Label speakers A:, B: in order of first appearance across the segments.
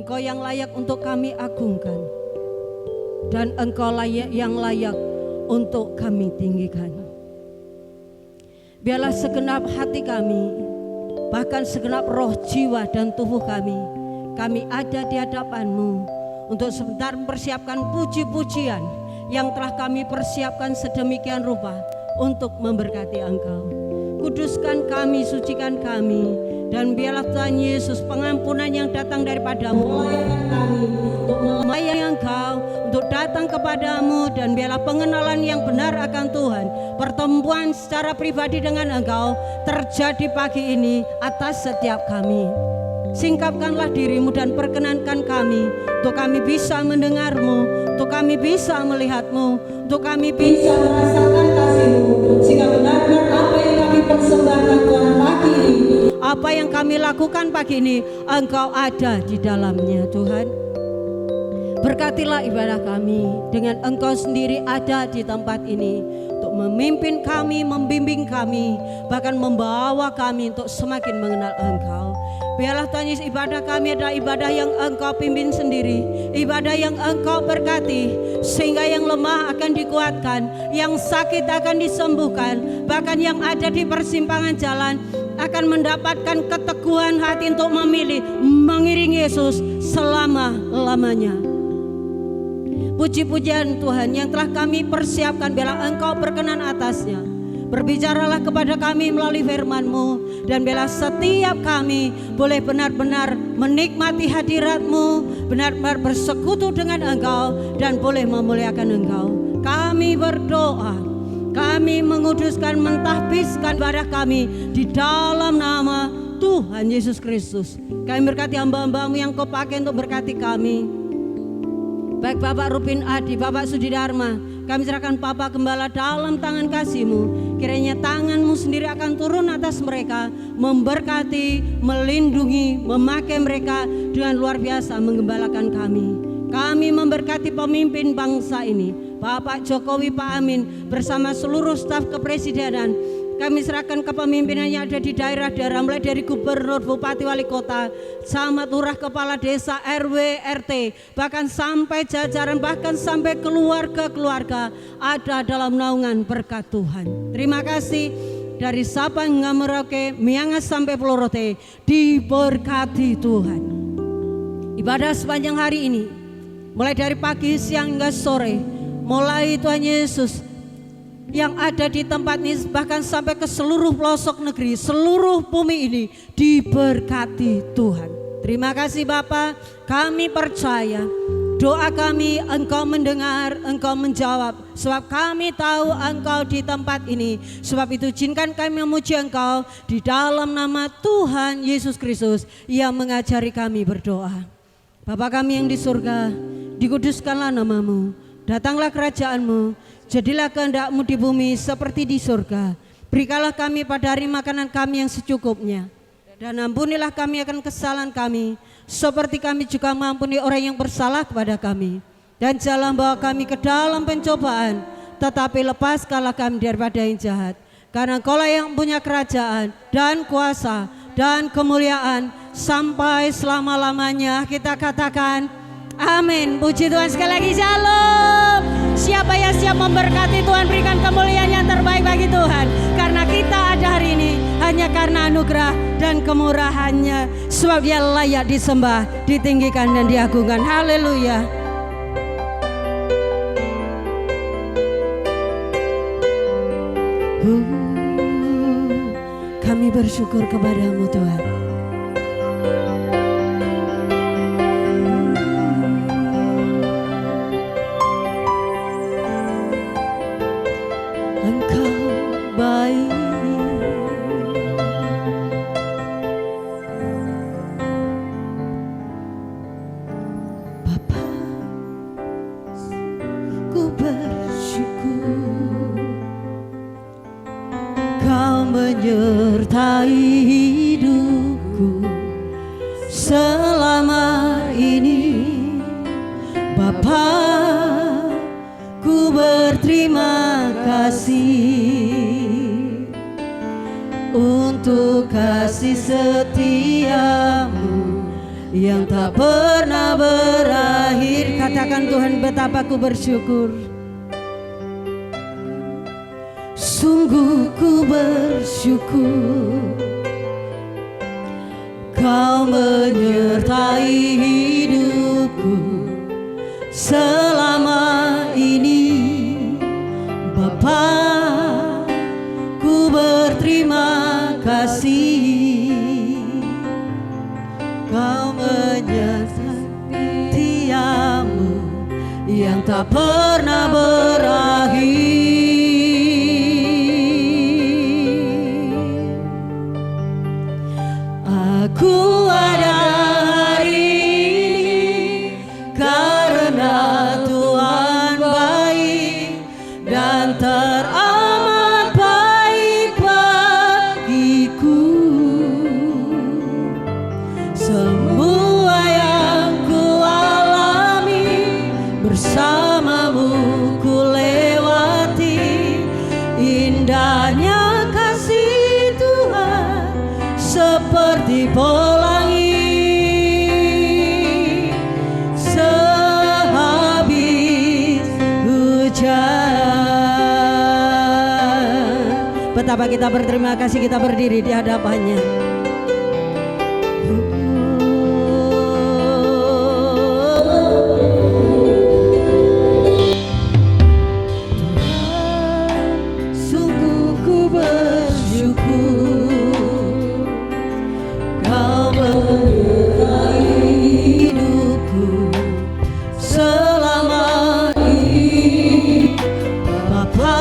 A: Engkau yang layak untuk kami agungkan, dan Engkau yang layak untuk kami tinggikan. Biarlah segenap hati kami, bahkan segenap roh, jiwa, dan tubuh kami ada di hadapan-Mu untuk sebentar mempersiapkan puji-pujian yang telah kami persiapkan sedemikian rupa untuk memberkati Engkau. Kuduskan kami, sucikan kami, dan biarlah Tuhan Yesus pengampunan yang datang daripada-Mu melayani kami untuk melayani Engkau, untuk datang kepadamu, dan biarlah pengenalan yang benar akan Tuhan, pertemuan secara pribadi dengan Engkau terjadi pagi ini atas setiap kami. Singkapkanlah diri-Mu dan perkenankan kami untuk kami bisa mendengar-Mu, untuk kami bisa melihat-Mu, untuk kami bisa merasakan kasih-Mu, sehingga benar-benar apa yang kami persembahkan Tuhan pagi ini, apa yang kami lakukan pagi ini, Engkau ada di dalamnya. Tuhan, berkatilah ibadah kami dengan Engkau sendiri ada di tempat ini untuk memimpin kami, membimbing kami, bahkan membawa kami untuk semakin mengenal Engkau. Biarlah Tuhan Yesus, ibadah kami adalah ibadah yang Engkau pimpin sendiri, ibadah yang Engkau berkati, sehingga yang lemah akan dikuatkan, yang sakit akan disembuhkan, bahkan yang ada di persimpangan jalan akan mendapatkan keteguhan hati untuk memilih mengiringi Yesus selama-lamanya. Puji-pujian Tuhan yang telah kami persiapkan, biarlah Engkau berkenan atasnya. Berbicaralah kepada kami melalui firman-Mu, dan biarlah setiap kami boleh benar-benar menikmati hadirat-Mu, benar-benar bersekutu dengan Engkau, dan boleh memuliakan Engkau. Kami berdoa, kami menguduskan, mentahbiskan ibadah kami di dalam nama Tuhan Yesus Kristus. Kami berkati hamba-hamba-Mu yang Kau pakai untuk berkati kami, baik Bapak Rupin Adi, Bapak Sudi Dharma, kami serahkan Papa Gembala dalam tangan kasih-Mu. Kiranya tangan-Mu sendiri akan turun atas mereka, memberkati, melindungi, memakai mereka dengan luar biasa menggembalakan kami. Kami memberkati pemimpin bangsa ini, Bapak Jokowi, Pak Amin, bersama seluruh staf kepresidenan. Kami serahkan kepemimpinan yang ada di daerah-daerah, mulai dari gubernur, bupati, wali kota, camat, lurah, kepala desa, RW, RT, bahkan sampai jajaran, bahkan sampai keluarga-keluarga ada dalam naungan berkat Tuhan. Terima kasih. Dari Sabang hingga Merauke, Miangas sampai Pulau Rote, diberkati Tuhan. Ibadah sepanjang hari ini, mulai dari pagi, siang hingga sore, mulai Tuhan Yesus yang ada di tempat ini, bahkan sampai ke seluruh pelosok negeri, seluruh bumi ini diberkati Tuhan. Terima kasih Bapa, kami percaya doa kami Engkau mendengar, Engkau menjawab, sebab kami tahu Engkau di tempat ini. Sebab itu izinkan kami memuji Engkau di dalam nama Tuhan Yesus Kristus yang mengajari kami berdoa. Bapa kami yang di surga, dikuduskanlah nama-Mu, datanglah kerajaan-Mu, jadilah kehendak-Mu di bumi seperti di surga. Berikanlah kami pada hari makanan kami yang secukupnya, dan ampunilah kami akan kesalahan kami, seperti kami juga mengampuni orang yang bersalah kepada kami. Dan jangan bawa kami ke dalam pencobaan, tetapi lepaskanlah kami daripada yang jahat. Karena Engkau-lah yang punya kerajaan dan kuasa dan kemuliaan sampai selama-lamanya. Kita katakan amin. Puji Tuhan. Sekali lagi shalom. Siapa yang siap memberkati Tuhan, berikan kemuliaan yang terbaik bagi Tuhan. Karena kita ada hari ini hanya karena anugerah dan kemurahannya. Sebab Dia layak disembah, ditinggikan dan diagungkan. Haleluya. Kami bersyukur kepada-Mu Tuhan. Menyertai hidupku selama ini, Bapa, ku berterima kasih untuk kasih setia-Mu yang tak pernah berakhir. Katakan, Tuhan, betapa ku bersyukur. Sungguh ku bersyukur Kau menyertai hidupku selama ini, Bapa. Ku berterima kasih Kau menyertai setiamu yang tak pernah berakhir. Aku ada hari ini karena Tuhan baik dan teramat baik bagiku. Semua yang ku alami bersamamu ku lewati, indahnya kasih Tuhan seperti pelangi sehabis hujan. Betapa kita berterima kasih, kita berdiri di hadapannya. Sungguh ku bersyukur Kau menyertai hidupku selama ini, Bapa.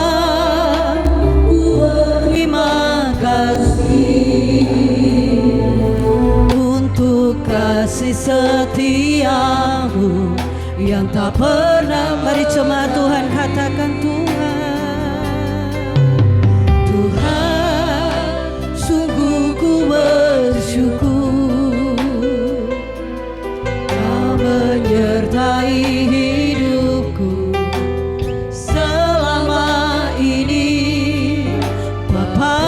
A: Ku berterima kasih untuk kasih setiamu yang tak pernah. Mari cuma Tuhan katakan, Tuhan, sungguh ku bersyukur Kau menyertai hidupku selama ini, Bapa.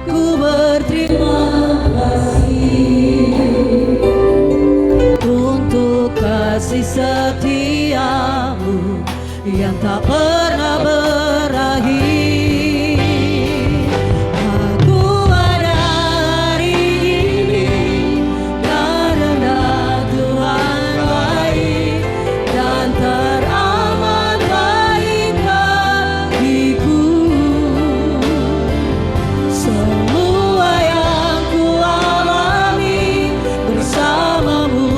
A: Ku berterima kasih untuk kasih setiamu yang tak pernah berakhir. Aku ada hari ini karena Tuhan baik dan teramat baik bagiku. Semua yang ku alami bersamamu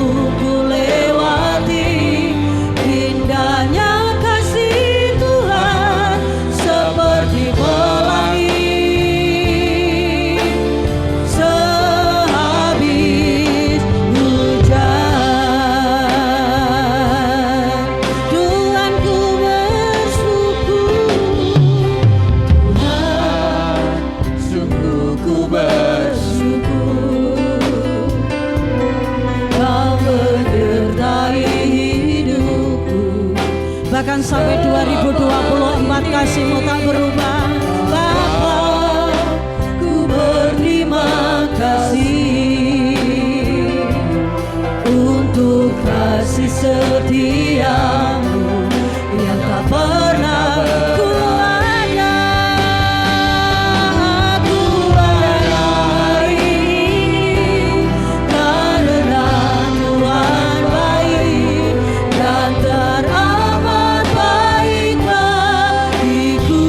A: ku lewati, indahnya kasih Tuhan seperti pelangi sehabis hujan. Tuhan, ku bersyukur, Tuhan, sungguh ku bersyukur Kau menyertai hidupku. Bahkan sampai 2024 kasih-Mu tak berubah, Bapa. Ku berterima kasih untuk kasih setiamu yang tak pernah. Ku ada hari ini karena Tuhan baik dan teramat baik bagiku.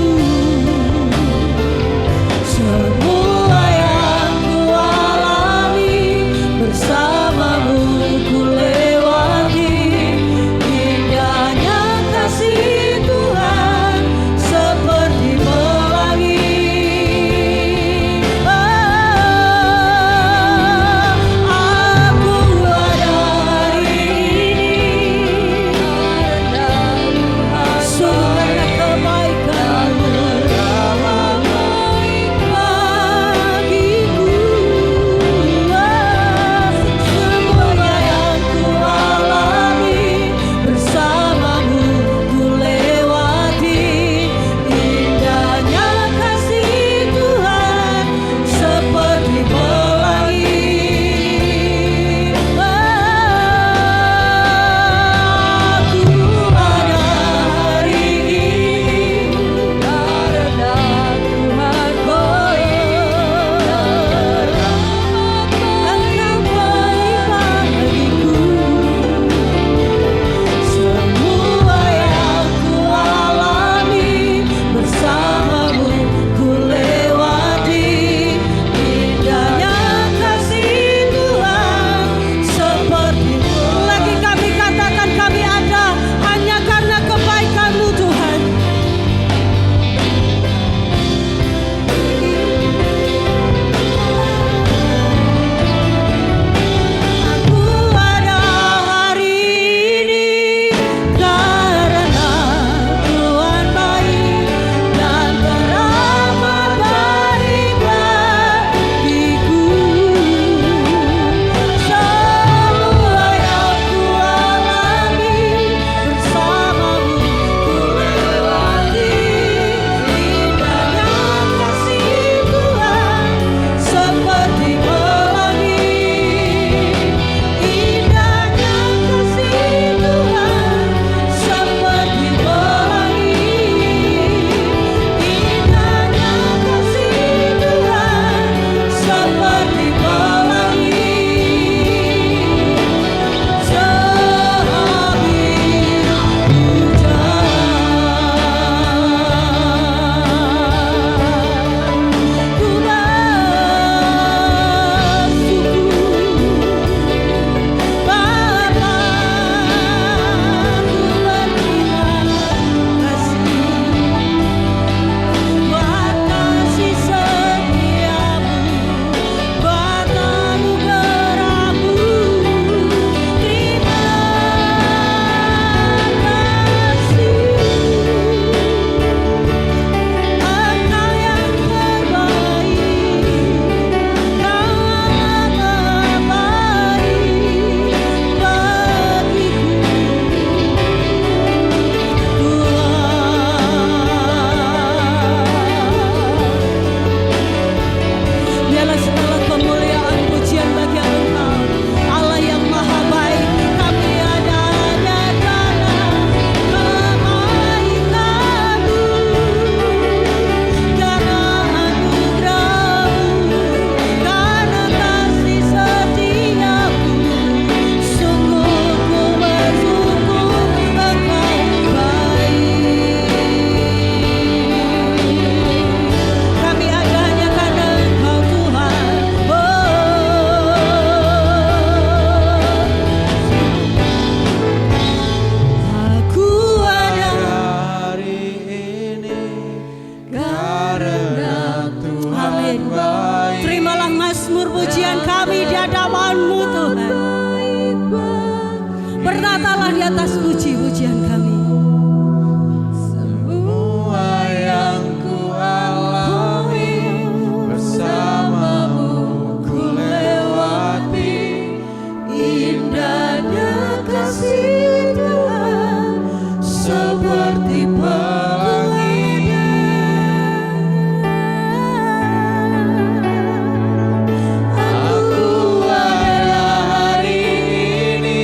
A: pujian kami di hadapan-Mu Tuhan. Bertatalah di atas puji-pujian kami.
B: Semua yang ku alami bersamamu ku lewati, indahnya kasih Tuhan seperti pelangi. Aku ada hari ini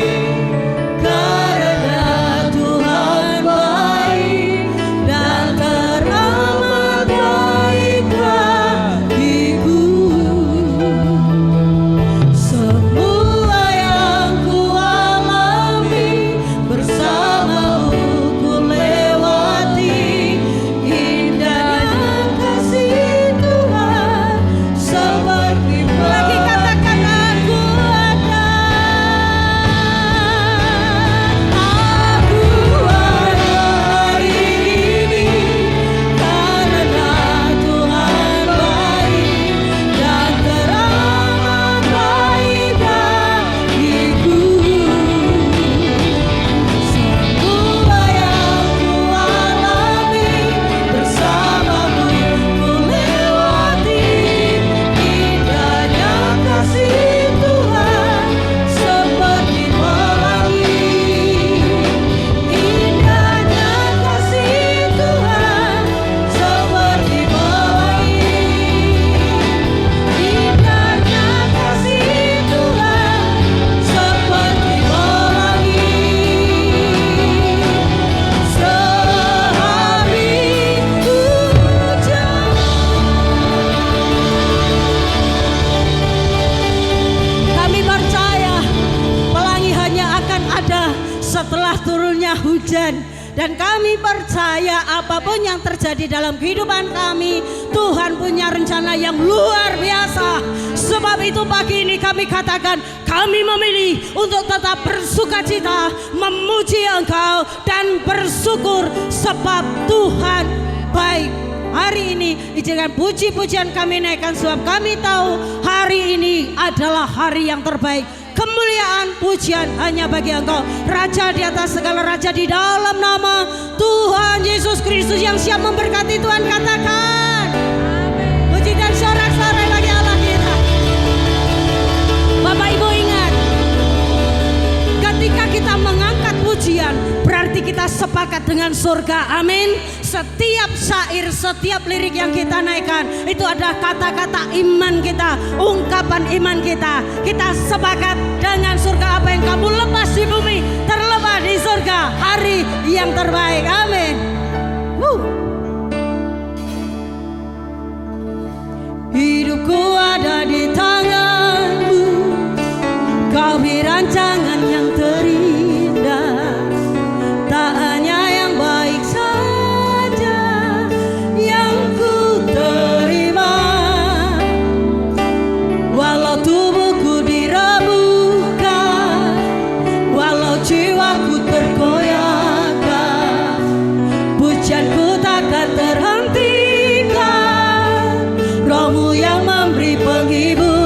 B: karena Tuhan baik dan teramat baik bagiku. Semua yang ku alami bersamamu ku lewati, indahnya kasih Tuhan seperti
A: Lagi katakan aku ada.
B: Aku ada hari ini karena Tuhan baik dan teramat baik bagiku. Semua yang ku alami bersamamu ku lewati, indahnya kasih Tuhan seperti pelangi. Indahnya kasih Tuhan seperti pelangi. Indahnya kasih Tuhan seperti pelangi. Sehari hujan.
A: Kami percaya pelangi hanya akan ada setelah turunnya hujan. Dan kami percaya apapun yang terjadi dalam kehidupan kami, Tuhan punya rencana yang luar biasa. Sebab itu pagi ini kami katakan, kami memilih untuk tetap bersukacita, memuji Engkau dan bersyukur sebab Tuhan baik. Hari ini izinkan puji-pujian kami naikkan sebab kami tahu hari ini adalah hari yang terbaik. Kemuliaan pujian hanya bagi Engkau, Raja di atas segala raja, di dalam nama Tuhan Yesus Kristus yang siap memberkati. Tuhan katakan puji dan sorak-sorai bagi Allah kita. Bapak Ibu ingat, ketika kita mengangkat pujian berarti kita sepakat dengan surga. Amin. Setiap syair, setiap lirik yang kita naikkan itu adalah kata-kata iman kita, ungkapan iman kita. Kita sepakat dengan surga. Apa yang kamu lepas di bumi terlepas di surga, hari yang terbaik. Amin. Hidupku ada di tangan-Mu, Kau beri rancangan yang terindah. Tak hanya yang baik saja yang ku terima, walau tubuhku direbuhkan, walau jiwaku tergoyahkan, pujianku takkan terhentikan. Roh-Mu yang memberi penghibur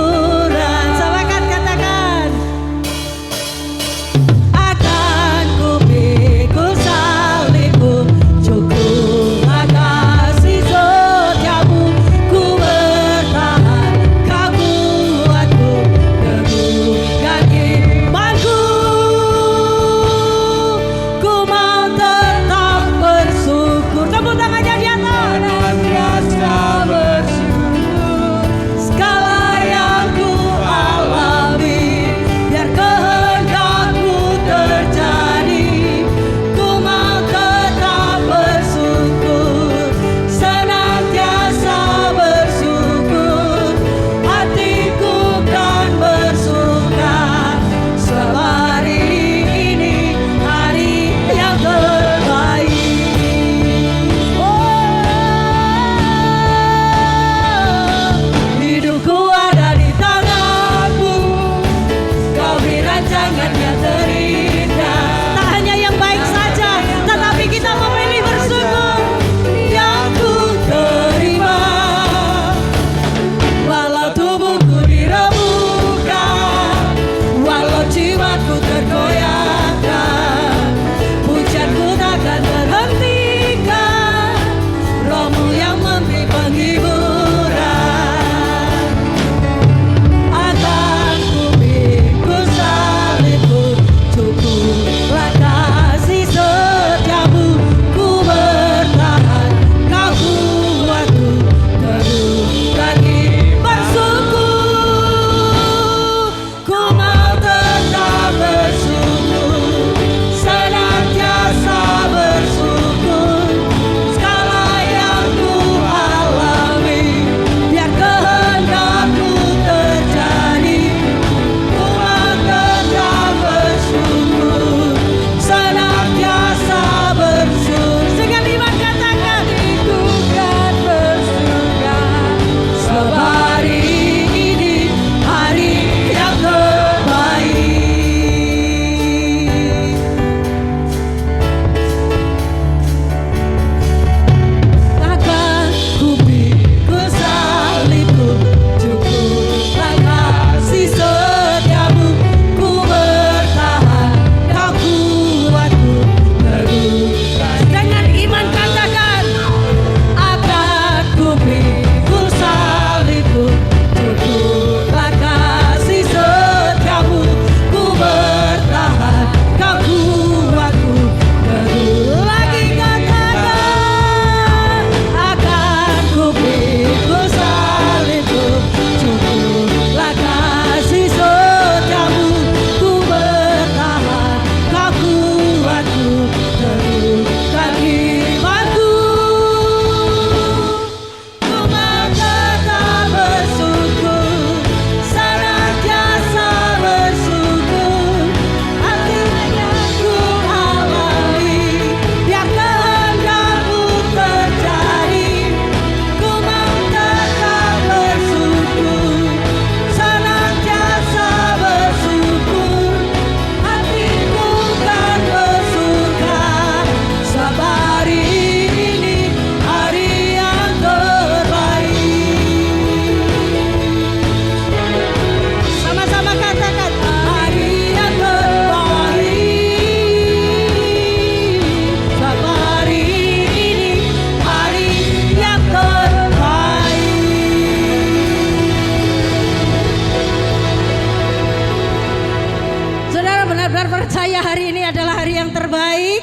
A: Saudara percaya hari ini adalah hari yang terbaik?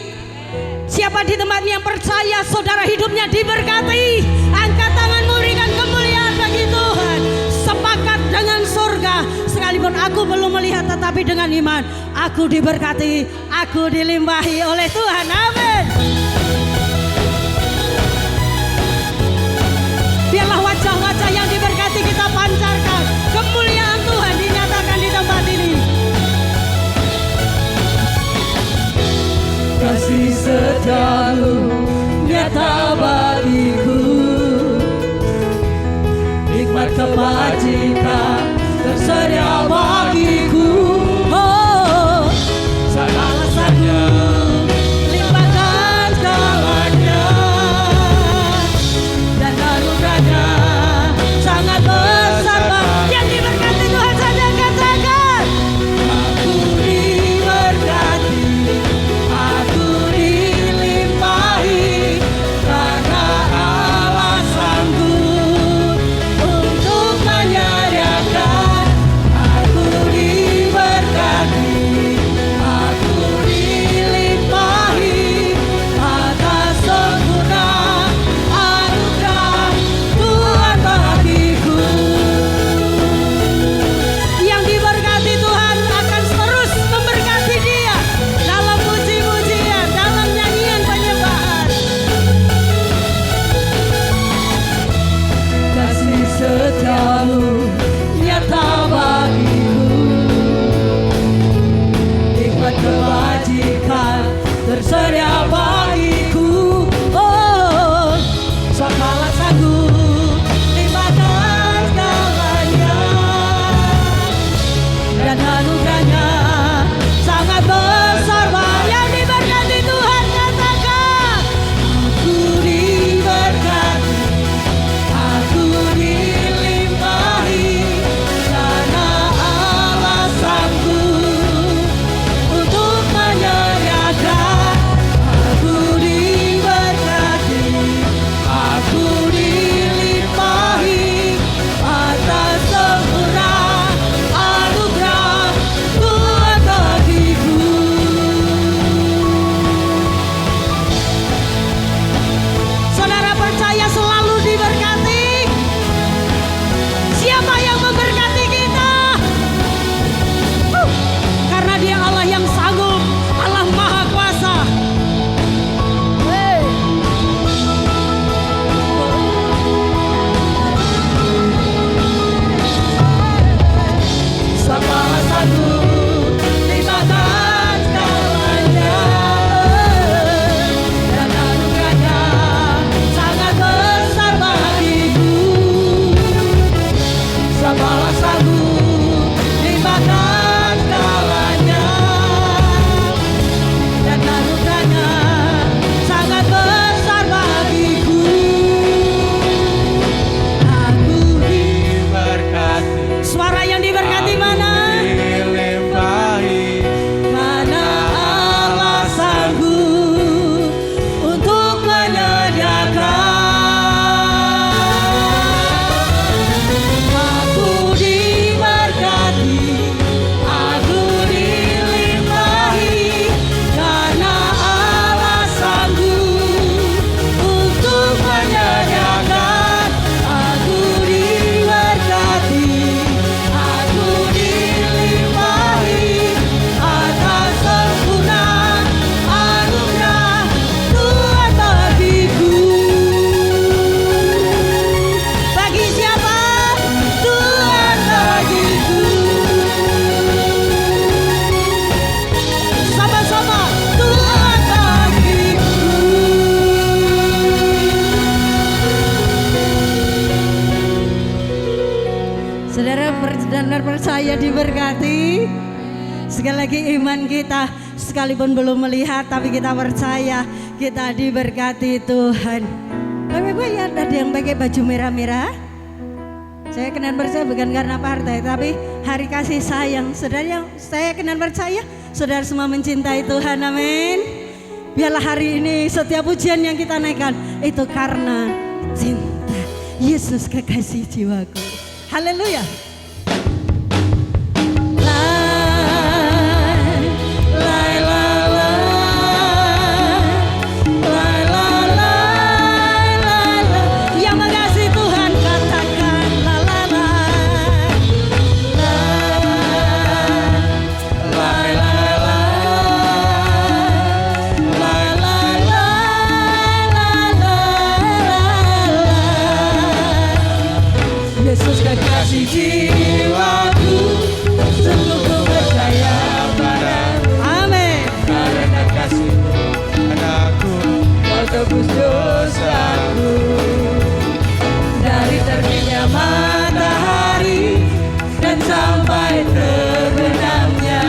A: Siapa di tempat ini yang percaya saudara hidupnya diberkati? Angkat tanganmu, berikan kemuliaan bagi Tuhan. Sepakat dengan surga. Sekalipun aku belum melihat, tetapi dengan iman aku diberkati, aku dilimpahi oleh Tuhan. Amin. Biarlah wajah-wajah yang diberkati kita pancarkan. Kemuliaan Tuhan dinyatakan di tempat ini.
B: Kasih setiamu nyata bagiku, nikmat kebajikan tersedia bagiku. Oh, segala sanggup limpahkan segalanya, dan anugerahnya sangat besar. Yang diberkati Tuhan saja katakan, aku diberkati, aku dilimpahi, karena Allah sanggup untuk menyediakan. Aku diberkati, aku dilimpahi, atas sempurna anugerah Tuhan bagiku. Yang diberkati Tuhan akan terus memberkati dia dalam puji-pujian, dalam nyanyian penyembahan. Kasih setiamu nyata bagiku, nikmat kebajikan tersedia bagiku. Oh, segala sanggup limpahkan segalanya, dan anugerahnya sangat besar. Yang diberkati Tuhan katakan, aku diberkati, aku dilimpahi, karena Allah sanggup untuk menyediakan. Aku diberkati, aku dilimpahi, atas sempurna anugerah Tuhan bagiku. Saudara percaya selalu diberkati? Siapa yang memberkati kita? Karena dia Allah yang sanggup, Allah Maha Kuasa. Hey. Segala sanggup limpahkan segalanya, dan anugerahnya sangat besar bagiku. Segala sanggup limpahkan segalanya, dan anugerahnya sangat besar bagiku. Aku
C: Diberkati,
B: suara yang diberkati mana?
C: dilimpahi,
B: Karena Allah sanggup untuk menyediakan. Aku diberkati, aku dilimpahi, karena Allah sanggup untuk menyediakan. Aku diberkati, aku dilimpahi, atas sempurna anugerah Tuhan bagiku. Bagi siapa? Tuhan bagiku. Sama-sama, Tuhan bagiku.
A: Saudara benar percaya diberkati? Sekali lagi iman kita, sekalipun belum melihat tapi kita percaya kita diberkati Tuhan. Bapak-bapak ya, ada yang pakai baju merah-merah? Saya kenal percaya bukan karena partai, tapi hari kasih sayang. Saudara yang saya kenal percaya, saudara semua mencintai Tuhan, amin. Biarlah hari ini setiap pujian yang kita naikkan itu karena cinta Yesus kekasih jiwaku. Haleluya.
B: sampai terbenamnya.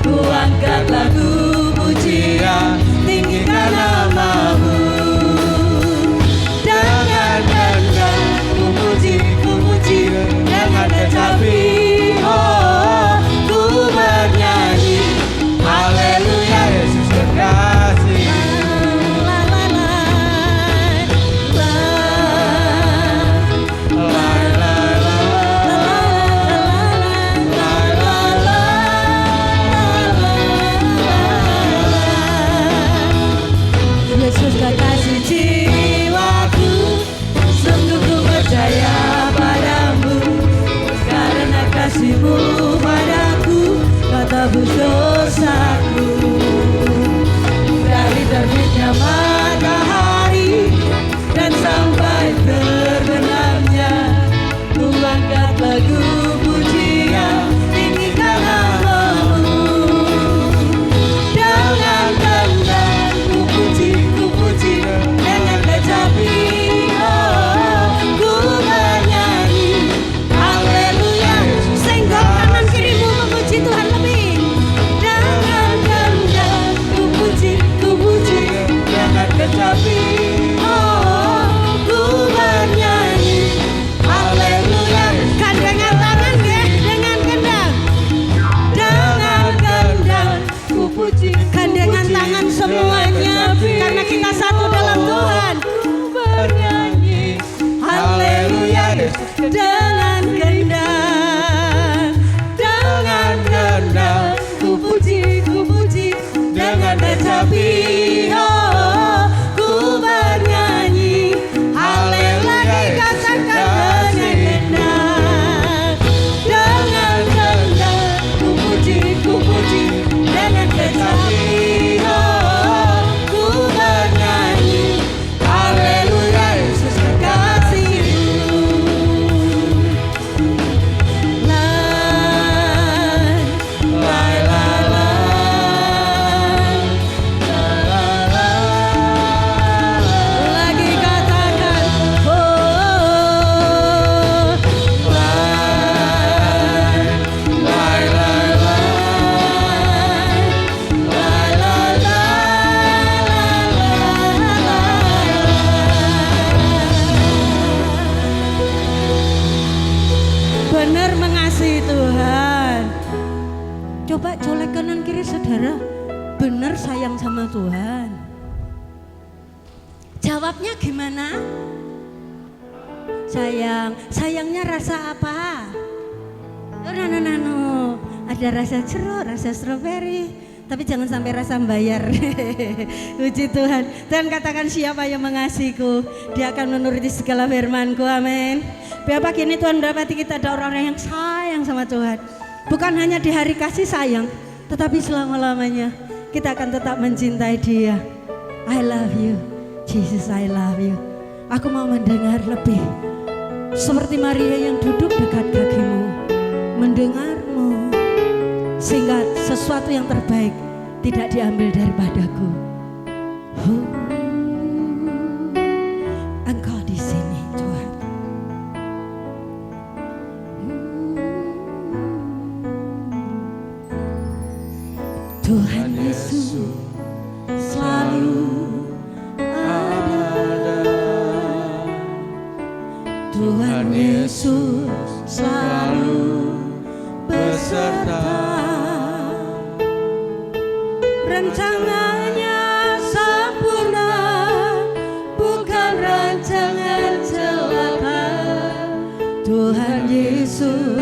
B: Ku angkat lagu pujian, tinggikan nama-Mu. Dengan kendang ku puji dengan kecapi. Oh, ku bernyanyi haleluya Yesus kekasih. La la la la la la la Yesus kekasih jiwaku, sungguh ku percaya padamu. Karena kasih-Mu padaku, Kau tebus dosaku. Dari terbitnya matahari dan sampai terbenamnya, ku angkat lagu pujian, tinggikan nama-Mu. Dengan kendang ku puji dengan kecapi. Oh, ku bernyanyi haleluya. Senggol kanan kirimu memuji Tuhan lebih. Dengan kendang ku puji dengan kecapi. Oh, ku bernyanyi haleluya. Gandengan tangan ya, dengan kendang. Dengan kendang ku puji. Gandengan tangan semuanya, karena kita satu dalam Tuhan. Ku bernyanyi haleluya dengan kendang. Dengan kendang ku puji dengan kecapi. Oh, ku bernyanyi haleluya. Katakan dengan kendang. Dengan kendang ku puji dengan kecapi. Oh, ku bernyanyi haleluya Yesus kekasih-Mu. Lagi katakan benar mengasihi Tuhan. Coba colek kanan kiri saudara, benar sayang sama Tuhan. Jawabnya gimana? Sayangnya rasa apa? No. Ada rasa jeruk, rasa stroberi, tapi jangan sampai rasa membayar. Puji Tuhan. Dan katakan, siapa yang mengasihiku, dia akan menuruti segala firman-Ku. Amin. Biar pagi ini Tuhan mendapati kita ada orang-orang yang sayang sama Tuhan. Bukan hanya di hari kasih sayang, tetapi selama-lamanya kita akan tetap mencintai Dia. I love you, Jesus, I love you. Aku mau mendengar lebih seperti Maria yang duduk dekat kakimu, mendengarmu, sehingga sesuatu yang terbaik tidak diambil daripadaku. Engkau di sini Tuhan. Tuhan Yesus selalu ada. Tuhan Yesus selalu beserta. Rancangannya sempurna, bukan rancangan celaka. Tuhan Yesus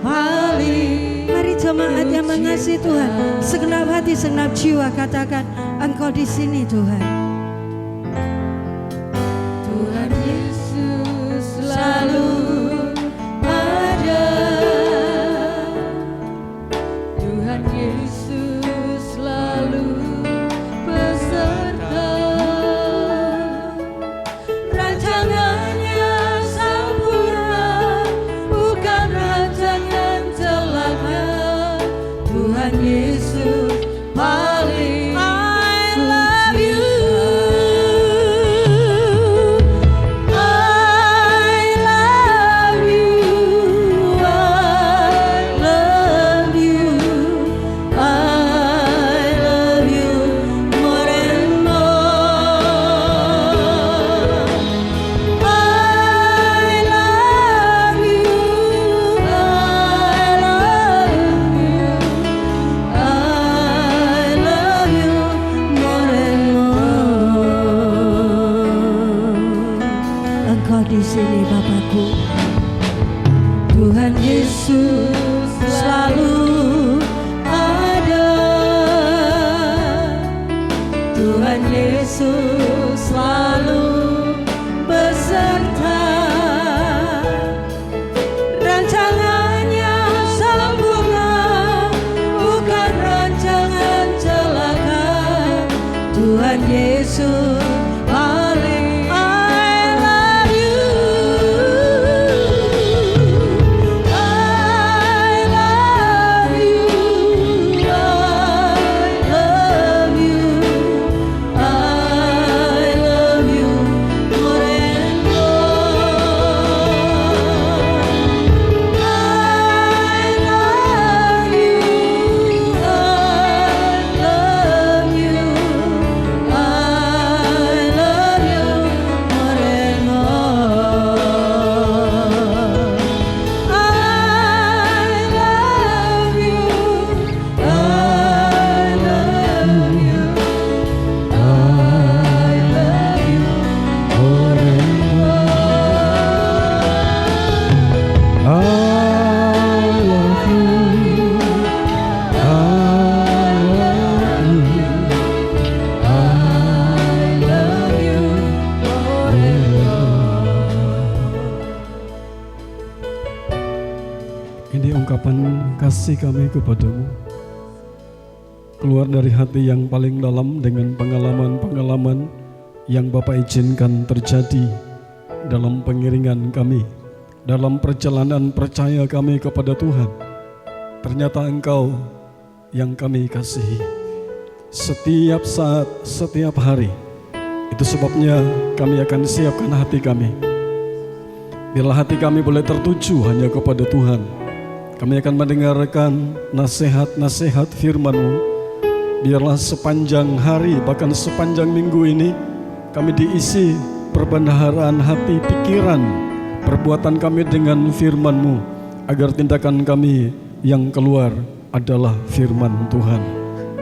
B: paling. Mari jemaat yang mengasihi Tuhan, segenap hati, segenap jiwa katakan, Engkau di sini Tuhan. Tuhan Yesus selalu ada. Tuhan Yesus selalu beserta. Rancangannya sempurna, bukan rancangan celaka. Tuhan Yesus paling. I love you. I love you. I
A: Yesus paling I love you, I love you, I love you more and more. I love you,
D: Ini ungkapan kasih kami kepadamu, keluar dari hati yang paling dalam dengan pengalaman-pengalaman yang Bapa izinkan terjadi dalam pengiringan kami, dalam perjalanan percaya kami kepada Tuhan. Ternyata Engkau yang kami kasihi setiap saat, setiap hari. Itu sebabnya kami akan siapkan hati kami. Bila hati kami boleh tertuju hanya kepada Tuhan, kami akan mendengarkan nasihat-nasihat firman-Mu. Biarlah sepanjang hari, bahkan sepanjang minggu ini, kami diisi perbendaharaan hati, pikiran, perbuatan kami dengan firman-Mu, agar tindakan kami yang keluar adalah firman Tuhan.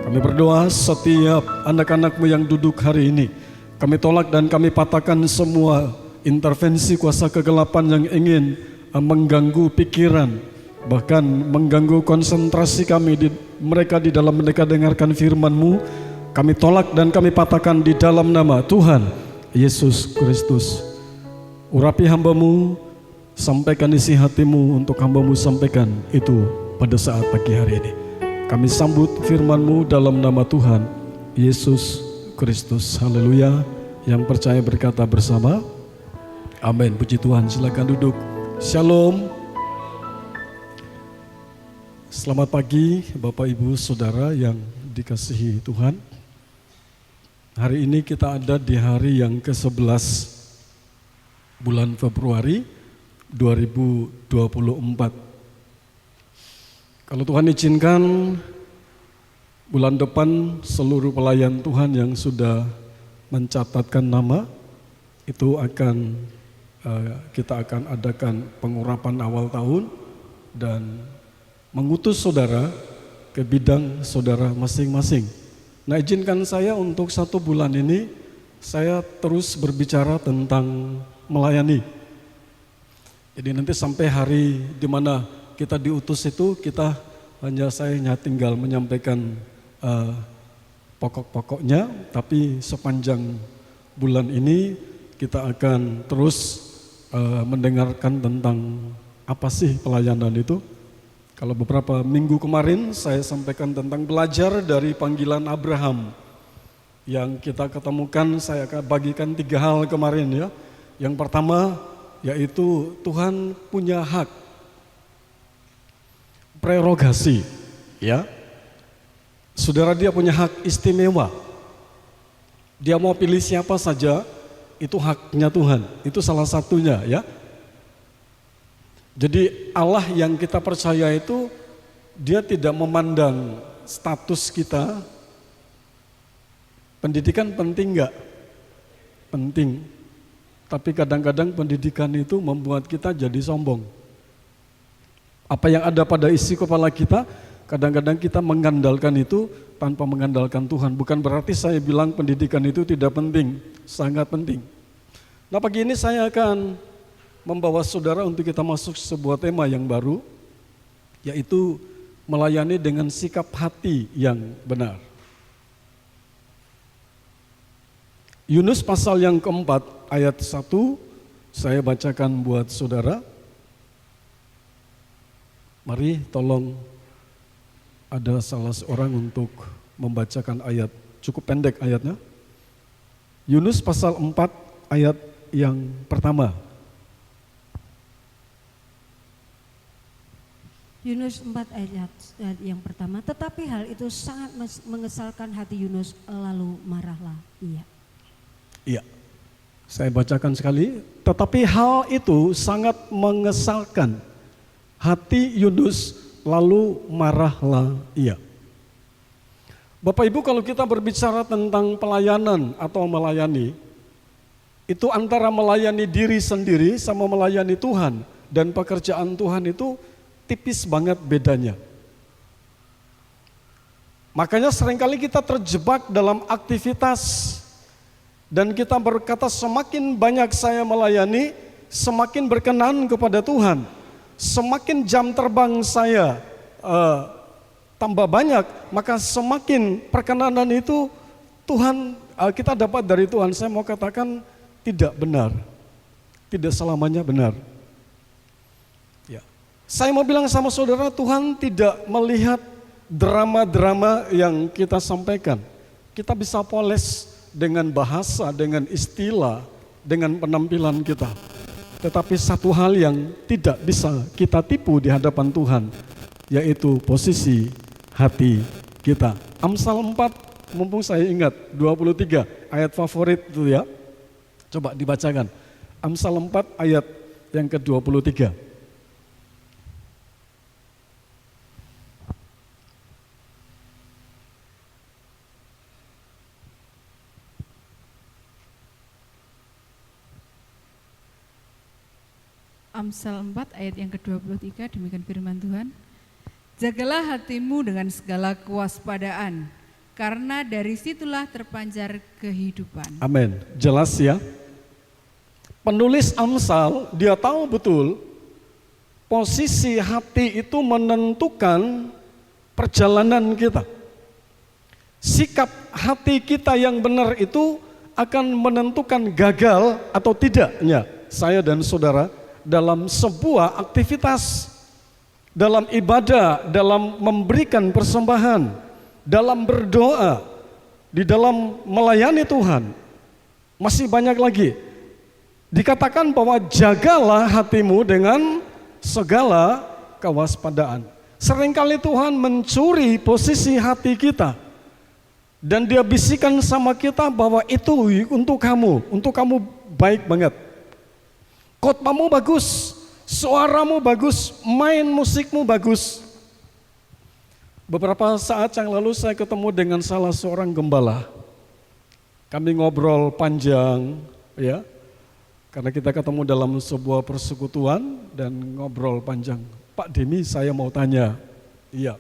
D: Kami berdoa setiap anak-anak-Mu yang duduk hari ini, kami tolak dan kami patahkan semua intervensi kuasa kegelapan yang ingin mengganggu pikiran, bahkan mengganggu konsentrasi kami mereka di dalam mereka dengarkan firman-Mu. Kami tolak dan kami patahkan di dalam nama Tuhan Yesus Kristus. Urapi hamba-Mu, sampaikan isi hati-Mu untuk hamba-Mu sampaikan itu pada saat pagi hari ini. Kami sambut firman-Mu dalam nama Tuhan Yesus Kristus. Haleluya. Yang percaya berkata bersama, amin. Puji Tuhan. Silakan duduk. Shalom. Selamat pagi Bapak Ibu Saudara yang dikasihi Tuhan. Hari ini kita ada di hari yang ke-11 bulan Februari 2024. Kalau Tuhan izinkan, bulan depan seluruh pelayan Tuhan yang sudah mencatatkan nama itu kita akan adakan pengurapan awal tahun dan mengutus saudara ke bidang saudara masing-masing. Nah, izinkan saya untuk 1 bulan ini saya terus berbicara tentang melayani. Jadi nanti sampai hari di mana kita diutus itu, saya tinggal menyampaikan pokok-pokoknya, tapi sepanjang bulan ini kita akan terus mendengarkan tentang apa sih pelayanan itu. Kalau beberapa minggu kemarin saya sampaikan tentang belajar dari panggilan Abraham yang kita ketemukan, saya akan bagikan 3 hal kemarin ya. Yang pertama yaitu Tuhan punya hak prerogasi ya. Saudara, dia punya hak istimewa. Dia mau pilih siapa saja, itu haknya Tuhan. Itu salah satunya ya. Jadi Allah yang kita percaya itu, dia tidak memandang status kita. Pendidikan penting enggak? Penting. Tapi kadang-kadang pendidikan itu membuat kita jadi sombong. Apa yang ada pada isi kepala kita, kadang-kadang kita mengandalkan itu tanpa mengandalkan Tuhan. Bukan berarti saya bilang pendidikan itu tidak penting, sangat penting. Nah, pagi ini saya akan membawa saudara untuk kita masuk sebuah tema yang baru, yaitu melayani dengan sikap hati yang benar. Yunus pasal yang keempat ayat 1 saya bacakan buat saudara. Mari tolong ada salah seorang untuk membacakan ayat, cukup pendek ayatnya. Yunus pasal 4 ayat yang pertama.
A: Yunus 4 ayat yang pertama, tetapi hal itu sangat mengesalkan hati Yunus, lalu marahlah ia.
D: Iya, saya bacakan sekali. Tetapi hal itu sangat mengesalkan hati Yunus, lalu marahlah ia. Bapak Ibu, kalau kita berbicara tentang pelayanan atau melayani, itu antara melayani diri sendiri sama melayani Tuhan dan pekerjaan Tuhan itu tipis banget bedanya. Makanya seringkali kita terjebak dalam aktivitas dan kita berkata semakin banyak saya melayani, semakin berkenan kepada Tuhan. Semakin jam terbang saya tambah banyak, maka semakin perkenanan itu Tuhan kita dapat dari Tuhan. Saya mau katakan tidak benar, tidak selamanya benar. Ya. Saya mau bilang sama saudara, Tuhan tidak melihat drama-drama yang kita sampaikan. Kita bisa poles dengan bahasa, dengan istilah, dengan penampilan kita. Tetapi satu hal yang tidak bisa kita tipu di hadapan Tuhan, yaitu posisi hati kita. Amsal 4, mumpung saya ingat, 23, ayat favorit itu ya. Coba dibacakan. Amsal 4 ayat yang ke-23.
E: Amsal 4 ayat yang ke-23, demikian firman Tuhan. Jagalah hatimu dengan segala kewaspadaan, karena dari situlah terpancar kehidupan.
D: Amin. Jelas ya. Penulis Amsal, dia tahu betul posisi hati itu menentukan perjalanan kita. Sikap hati kita yang benar itu akan menentukan gagal atau tidaknya saya dan saudara dalam sebuah aktivitas, dalam ibadah, dalam memberikan persembahan, dalam berdoa, di dalam melayani Tuhan. Masih banyak lagi. Dikatakan bahwa jagalah hatimu dengan segala kewaspadaan. Seringkali Tuhan mencuri posisi hati kita. Dan dia bisikan sama kita bahwa itu untuk kamu baik banget. Khotbahmu bagus, suaramu bagus, main musikmu bagus. Beberapa saat yang lalu saya ketemu dengan salah seorang gembala. Kami ngobrol panjang, ya, karena kita ketemu dalam sebuah persekutuan dan ngobrol panjang. Pak Demi, saya mau tanya, iya,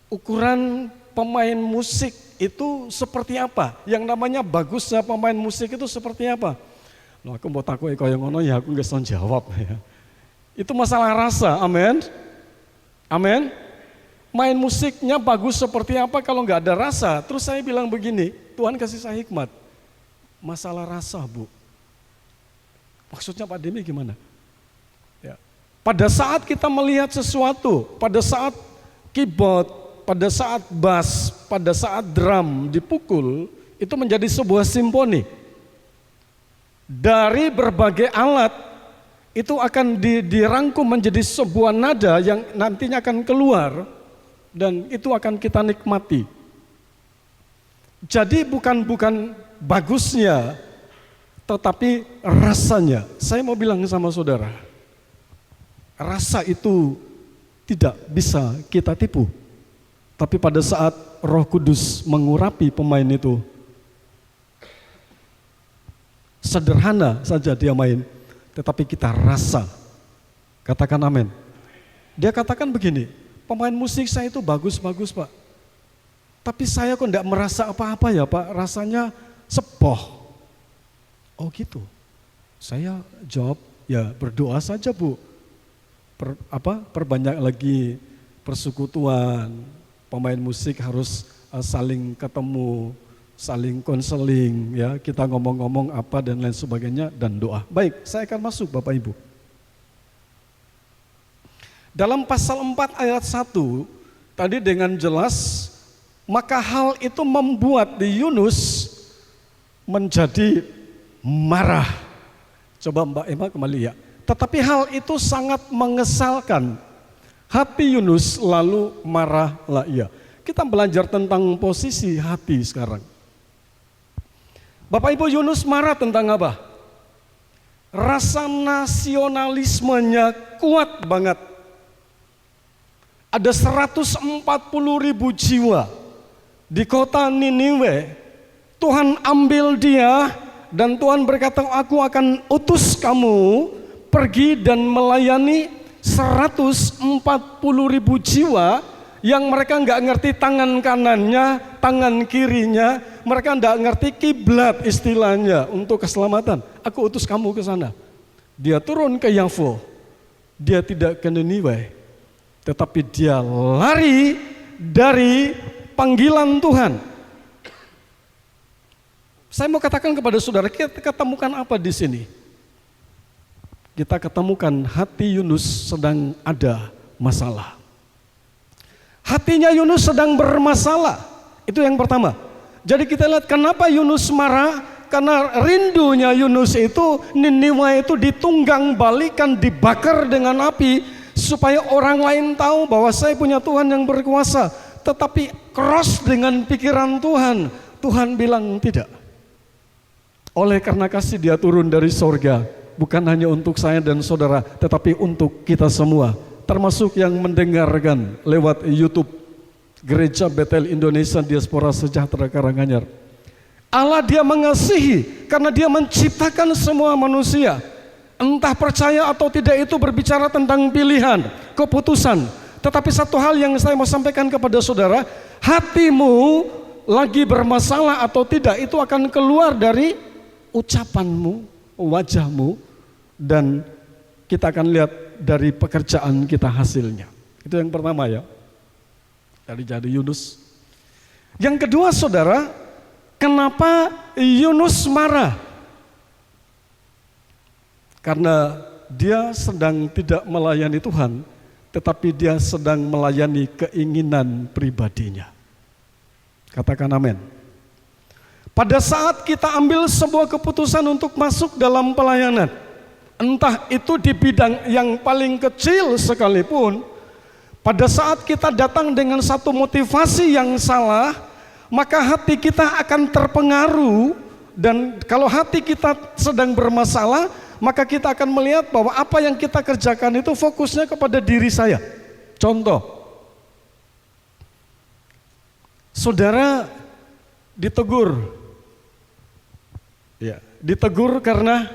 D: ukuran pemain musik itu seperti apa? Yang namanya bagusnya pemain musik itu seperti apa? Loh, aku mau takut kaya ngono ya, aku nggak bisa jawab ya. Itu masalah rasa, amin. Amin. Main musiknya bagus seperti apa kalau nggak ada rasa? Terus saya bilang begini, Tuhan kasih saya hikmat. Masalah rasa, Bu. Maksudnya Pak Demi gimana? Ya. Pada saat kita melihat sesuatu, pada saat keyboard, pada saat bass, pada saat drum dipukul, itu menjadi sebuah simfoni. Dari berbagai alat, itu akan dirangkum menjadi sebuah nada yang nantinya akan keluar, dan itu akan kita nikmati. Jadi bukan bagusnya, tetapi rasanya. Saya mau bilang sama saudara, rasa itu tidak bisa kita tipu. Tapi pada saat Roh Kudus mengurapi pemain itu, sederhana saja dia main, tetapi kita rasa. Katakan amin. Dia katakan begini, pemain musik saya itu bagus-bagus Pak, tapi saya kok enggak merasa apa-apa ya Pak, rasanya sepoh. Oh gitu. Saya jawab, ya berdoa saja Bu. Perbanyak lagi persekutuan. Pemain musik harus saling ketemu, saling konseling, ya, kita ngomong-ngomong apa dan lain sebagainya, dan doa. Baik, saya akan masuk Bapak Ibu. Dalam pasal 4 ayat 1, tadi dengan jelas Maka hal itu membuat Yunus menjadi marah. Coba Mbak Emma kembali ya. Tetapi hal itu sangat mengesalkan. Hati Yunus lalu marahlah ia. Kita belajar tentang posisi hati sekarang. Bapak Ibu, Yunus marah tentang apa? Rasa nasionalismenya kuat banget. Ada 140.000 jiwa di kota Niniwe. Tuhan ambil dia dan Tuhan berkata, aku akan utus kamu pergi dan melayani 140.000 jiwa yang mereka nggak ngerti tangan kanannya, tangan kirinya, mereka nggak ngerti kiblat istilahnya untuk keselamatan. Aku utus kamu ke sana. Dia turun ke Yafo, dia tidak ke Niniwe, tetapi dia lari dari panggilan Tuhan. Saya mau katakan kepada saudara, kita ketemukan apa di sini? Kita ketemukan hati Yunus sedang ada masalah. Hatinya Yunus sedang bermasalah. Itu yang pertama. Jadi kita lihat kenapa Yunus marah? Karena rindunya Yunus itu, Niniwe itu ditunggang balikan, dibakar dengan api, supaya orang lain tahu bahwa saya punya Tuhan yang berkuasa. Tetapi cross dengan pikiran Tuhan. Tuhan bilang tidak. Oleh karena kasih dia turun dari sorga, bukan hanya untuk saya dan saudara, tetapi untuk kita semua, termasuk yang mendengarkan lewat YouTube Gereja Betel Indonesia Diaspora Sejahtera Karanganyar. Allah dia mengasihi karena dia menciptakan semua manusia. Entah percaya atau tidak itu berbicara tentang pilihan, keputusan. Tetapi satu hal yang saya mau sampaikan kepada saudara, hatimu lagi bermasalah atau tidak itu akan keluar dari ucapanmu, wajahmu, dan kita akan lihat dari pekerjaan kita hasilnya. Itu yang pertama ya, dari Yunus. Yang kedua saudara, kenapa Yunus marah? Karena dia sedang tidak melayani Tuhan, tetapi dia sedang melayani keinginan pribadinya. Katakan amin. Pada saat kita ambil sebuah keputusan untuk masuk dalam pelayanan, entah itu di bidang yang paling kecil sekalipun, pada saat kita datang dengan satu motivasi yang salah, maka hati kita akan terpengaruh. Dan kalau hati kita sedang bermasalah, maka kita akan melihat bahwa apa yang kita kerjakan itu fokusnya kepada diri saya. Contoh, saudara ditegur, ya, ditegur karena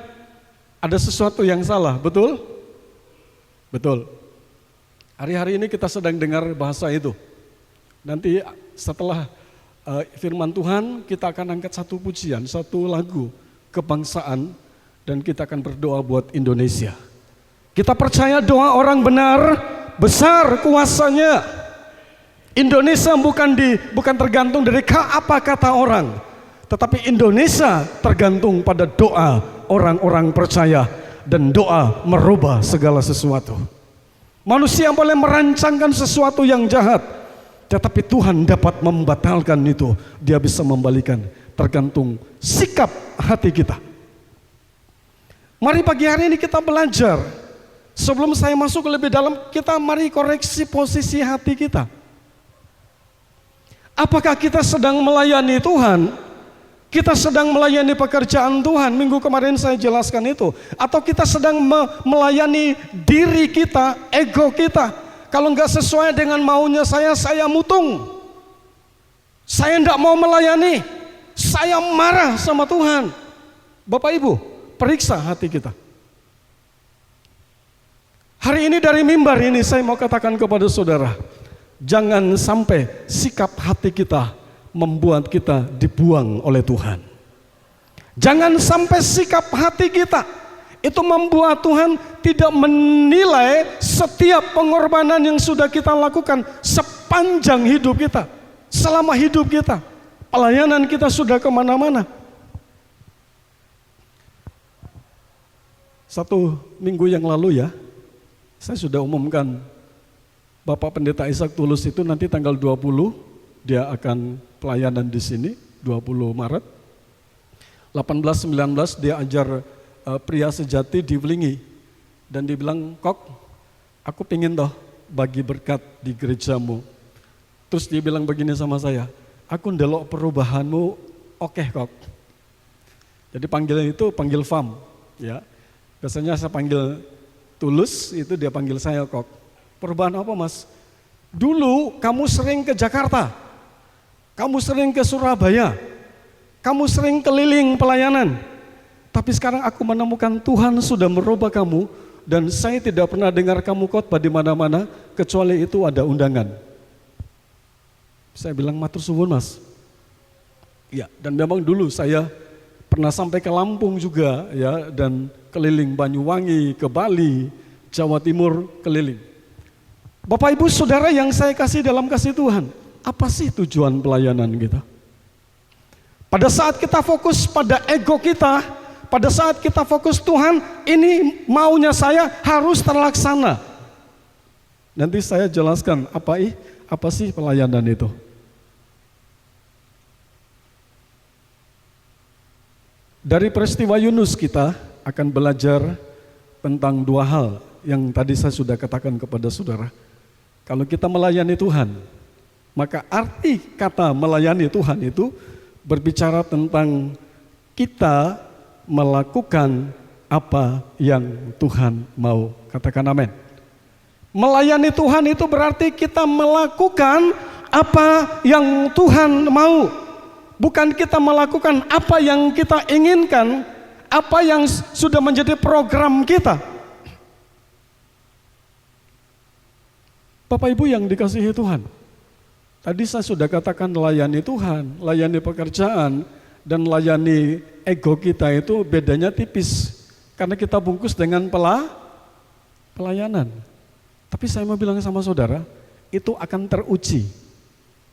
D: ada sesuatu yang salah, betul? Betul. Hari-hari ini kita sedang dengar bahasa itu. Nanti setelah firman Tuhan, kita akan angkat satu pujian, satu lagu kebangsaan, dan kita akan berdoa buat Indonesia. Kita percaya doa orang benar, besar kuasanya. Indonesia bukan tergantung dari apa kata orang, tetapi Indonesia tergantung pada doa orang-orang percaya, dan doa merubah segala sesuatu. Manusia boleh merancangkan sesuatu yang jahat, tetapi Tuhan dapat membatalkan itu. Dia bisa membalikan, tergantung sikap hati kita. Mari pagi hari ini kita belajar. Sebelum saya masuk lebih dalam, kita mari koreksi posisi hati kita. Apakah kita sedang melayani Tuhan? Kita sedang melayani pekerjaan Tuhan, minggu kemarin saya jelaskan itu. Atau kita sedang melayani diri kita, ego kita. Kalau enggak sesuai dengan maunya saya mutung. Saya enggak mau melayani, saya marah sama Tuhan. Bapak Ibu, periksa hati kita. Hari ini dari mimbar ini saya mau katakan kepada saudara, jangan sampai sikap hati kita membuat kita dibuang oleh Tuhan. Jangan sampai sikap hati kita itu membuat Tuhan tidak menilai setiap pengorbanan yang sudah kita lakukan sepanjang hidup kita, selama hidup kita. Pelayanan kita sudah kemana-mana. Satu minggu yang lalu ya, saya sudah umumkan Bapak Pendeta Ishak Tulus itu nanti tanggal 20 dia akan pelayanan di sini 20 Maret. 18-19 dia ajar pria sejati di Wlingi. Dan dia bilang, Kok, aku pingin toh bagi berkat di gerejamu. Terus dia bilang begini sama saya, aku ndelok perubahanmu, oke Kok. Jadi panggil Fam, ya. Biasanya saya panggil Tulus, itu dia panggil saya Kok. Perubahan apa Mas? Dulu kamu sering ke Jakarta, kamu sering ke Surabaya, kamu sering keliling pelayanan. Tapi sekarang aku menemukan Tuhan sudah merubah kamu dan saya tidak pernah dengar kamu khotbah di mana-mana kecuali itu ada undangan. Saya bilang matur suwun Mas. Ya, dan memang dulu saya pernah sampai ke Lampung juga ya, dan keliling Banyuwangi, ke Bali, Jawa Timur keliling. Bapak Ibu Saudara yang saya kasih dalam kasih Tuhan, apa sih tujuan pelayanan kita? Pada saat kita fokus pada ego kita, pada saat kita fokus Tuhan, ini maunya saya harus terlaksana. Nanti saya jelaskan apa sih pelayanan itu. Dari peristiwa Yunus kita akan belajar tentang dua hal yang tadi saya sudah katakan kepada saudara. Kalau kita melayani Tuhan, maka arti kata melayani Tuhan itu berbicara tentang kita melakukan apa yang Tuhan mau. Katakan amin. Melayani Tuhan itu berarti kita melakukan apa yang Tuhan mau. Bukan kita melakukan apa yang kita inginkan, apa yang sudah menjadi program kita. Bapak Ibu yang dikasihi Tuhan, tadi saya sudah katakan layani Tuhan, layani pekerjaan, dan layani ego kita itu bedanya tipis. Karena kita bungkus dengan pelayanan. Tapi saya mau bilang sama saudara, itu akan teruji.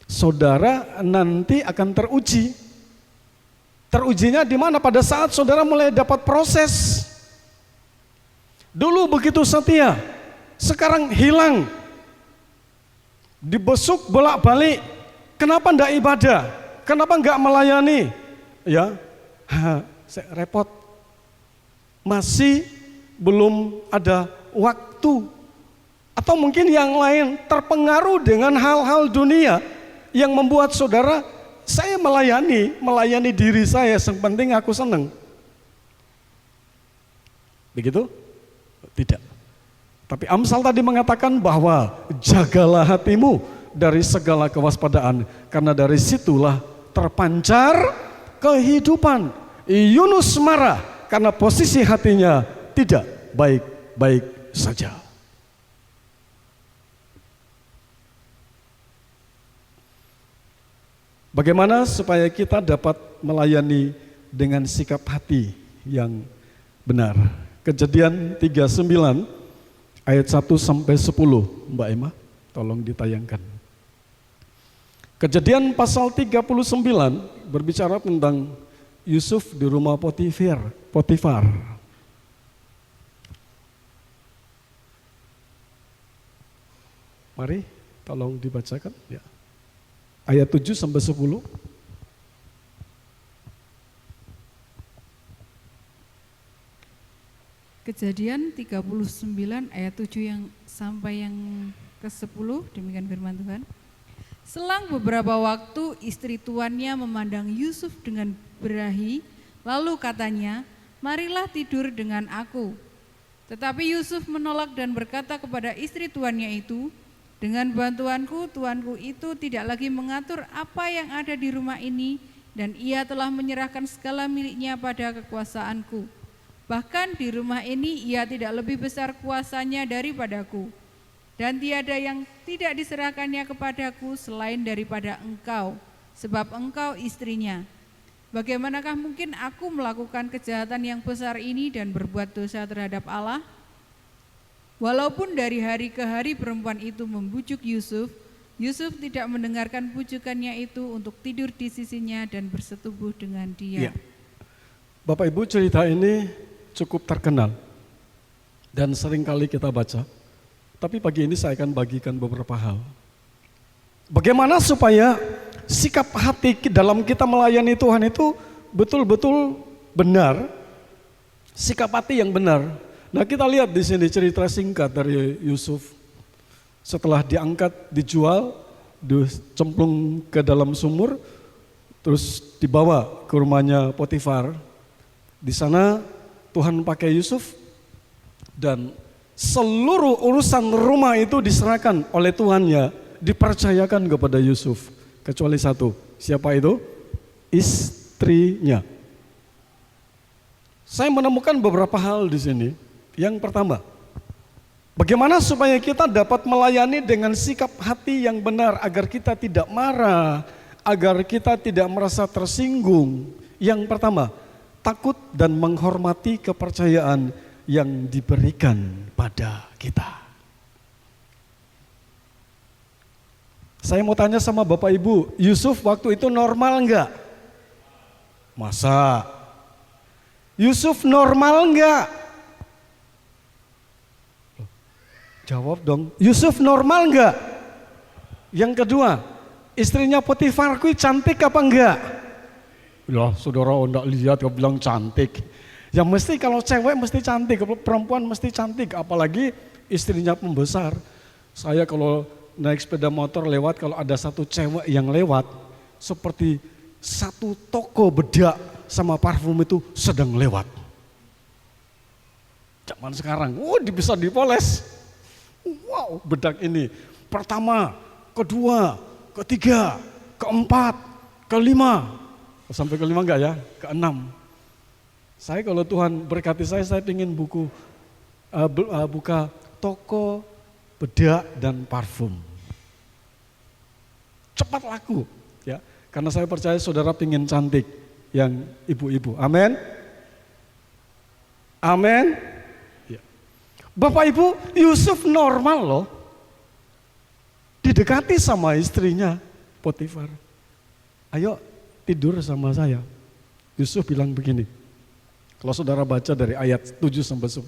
D: Saudara nanti akan teruji. Terujinya di mana? Pada saat saudara mulai dapat proses. Dulu begitu setia, sekarang hilang. Dibesuk bolak-balik. Kenapa enggak ibadah? Kenapa enggak melayani? Ya, saya repot. Masih belum ada waktu. Atau mungkin yang lain terpengaruh dengan hal-hal dunia yang membuat saudara, saya melayani diri saya, yang penting aku senang. Begitu? Tidak. Tapi Amsal tadi mengatakan bahwa jagalah hatimu dari segala kewaspadaan, karena dari situlah terpancar kehidupan. Yunus marah karena posisi hatinya tidak baik-baik saja. Bagaimana supaya kita dapat melayani dengan sikap hati yang benar? Kejadian 39 ayat 1 sampai 10, Mbak Emma, tolong ditayangkan. Kejadian pasal 39 berbicara tentang Yusuf di rumah Potifar. Mari tolong dibacakan ya. Ayat 7 sampai 10.
E: Kejadian 39 ayat 7 yang sampai yang ke-10, demikian firman Tuhan. Selang beberapa waktu istri tuannya memandang Yusuf dengan berahi, lalu katanya, marilah tidur dengan aku. Tetapi Yusuf menolak dan berkata kepada istri tuannya itu, dengan bantuanku, tuanku itu tidak lagi mengatur apa yang ada di rumah ini, dan ia telah menyerahkan segala miliknya pada kekuasaanku. Bahkan di rumah ini ia tidak lebih besar kuasanya daripadaku, dan tiada yang tidak diserahkannya kepadaku selain daripada engkau, sebab engkau istrinya. Bagaimanakah mungkin aku melakukan kejahatan yang besar ini dan berbuat dosa terhadap Allah? Walaupun dari hari ke hari perempuan itu membujuk Yusuf, Yusuf tidak mendengarkan bujukannya itu untuk tidur di sisinya dan bersetubuh dengan dia.
D: Ya. Bapak Ibu, cerita ini cukup terkenal dan sering kali kita baca. Tapi pagi ini saya akan bagikan beberapa hal. Bagaimana supaya sikap hati dalam kita melayani Tuhan itu betul-betul benar, sikap hati yang benar. Nah, kita lihat di sini cerita singkat dari Yusuf. Setelah diangkat, dijual, dicemplung ke dalam sumur, terus dibawa ke rumahnya Potifar. Di sana Tuhan pakai Yusuf dan seluruh urusan rumah itu diserahkan oleh Tuhannya, dipercayakan kepada Yusuf. Kecuali satu, siapa itu? Istrinya. Saya menemukan beberapa hal di sini. Yang pertama, bagaimana supaya kita dapat melayani dengan sikap hati yang benar agar kita tidak marah, agar kita tidak merasa tersinggung. Yang pertama, takut dan menghormati kepercayaan yang diberikan pada kita. Saya mau tanya sama Bapak Ibu, Yusuf waktu itu normal enggak? Masa? Yusuf normal enggak? Jawab dong, Yusuf normal enggak? Yang kedua, istrinya Potifar kui cantik apa enggak? Loh, saudara enggak lihat kau bilang cantik. Ya mesti kalau cewek mesti cantik, kalau perempuan mesti cantik, apalagi istrinya pembesar. Saya kalau naik sepeda motor lewat, kalau ada satu cewek yang lewat, seperti satu toko bedak sama parfum itu sedang lewat. Zaman sekarang, bisa dipoles. Wow, bedak ini pertama, kedua, ketiga, keempat, kelima. Sampai kelima enggak ya? Keenam. Saya kalau Tuhan berkati saya ingin buka toko bedak dan parfum. Cepat laku, ya. Karena saya percaya saudara ingin cantik yang ibu-ibu. Amin. Amin. Ya. Bapak Ibu, Yusuf normal loh. Didekati sama istrinya Potifar. Ayo tidur sama saya. Yusuf bilang begini. Kalau saudara baca dari ayat 7 sampai 10,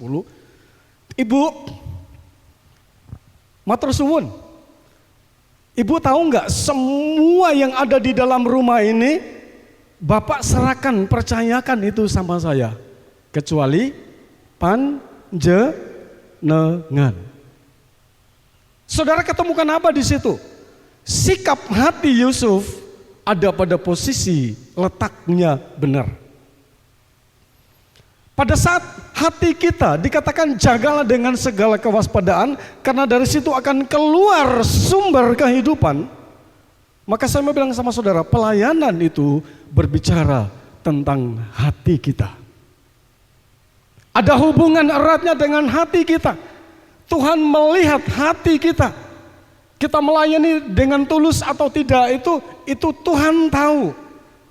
D: Ibu, matur suwun. Ibu tahu nggak semua yang ada di dalam rumah ini Bapak serahkan, percayakan itu sama saya. Kecuali panjenengan. Saudara ketemukan apa di situ? Sikap hati Yusuf ada pada posisi letaknya benar. Pada saat hati kita dikatakan jagalah dengan segala kewaspadaan karena dari situ akan keluar sumber kehidupan. Maka saya mau bilang sama saudara, pelayanan itu berbicara tentang hati kita. Ada hubungan eratnya dengan hati kita. Tuhan melihat hati kita. Kita melayani dengan tulus atau tidak itu Tuhan tahu.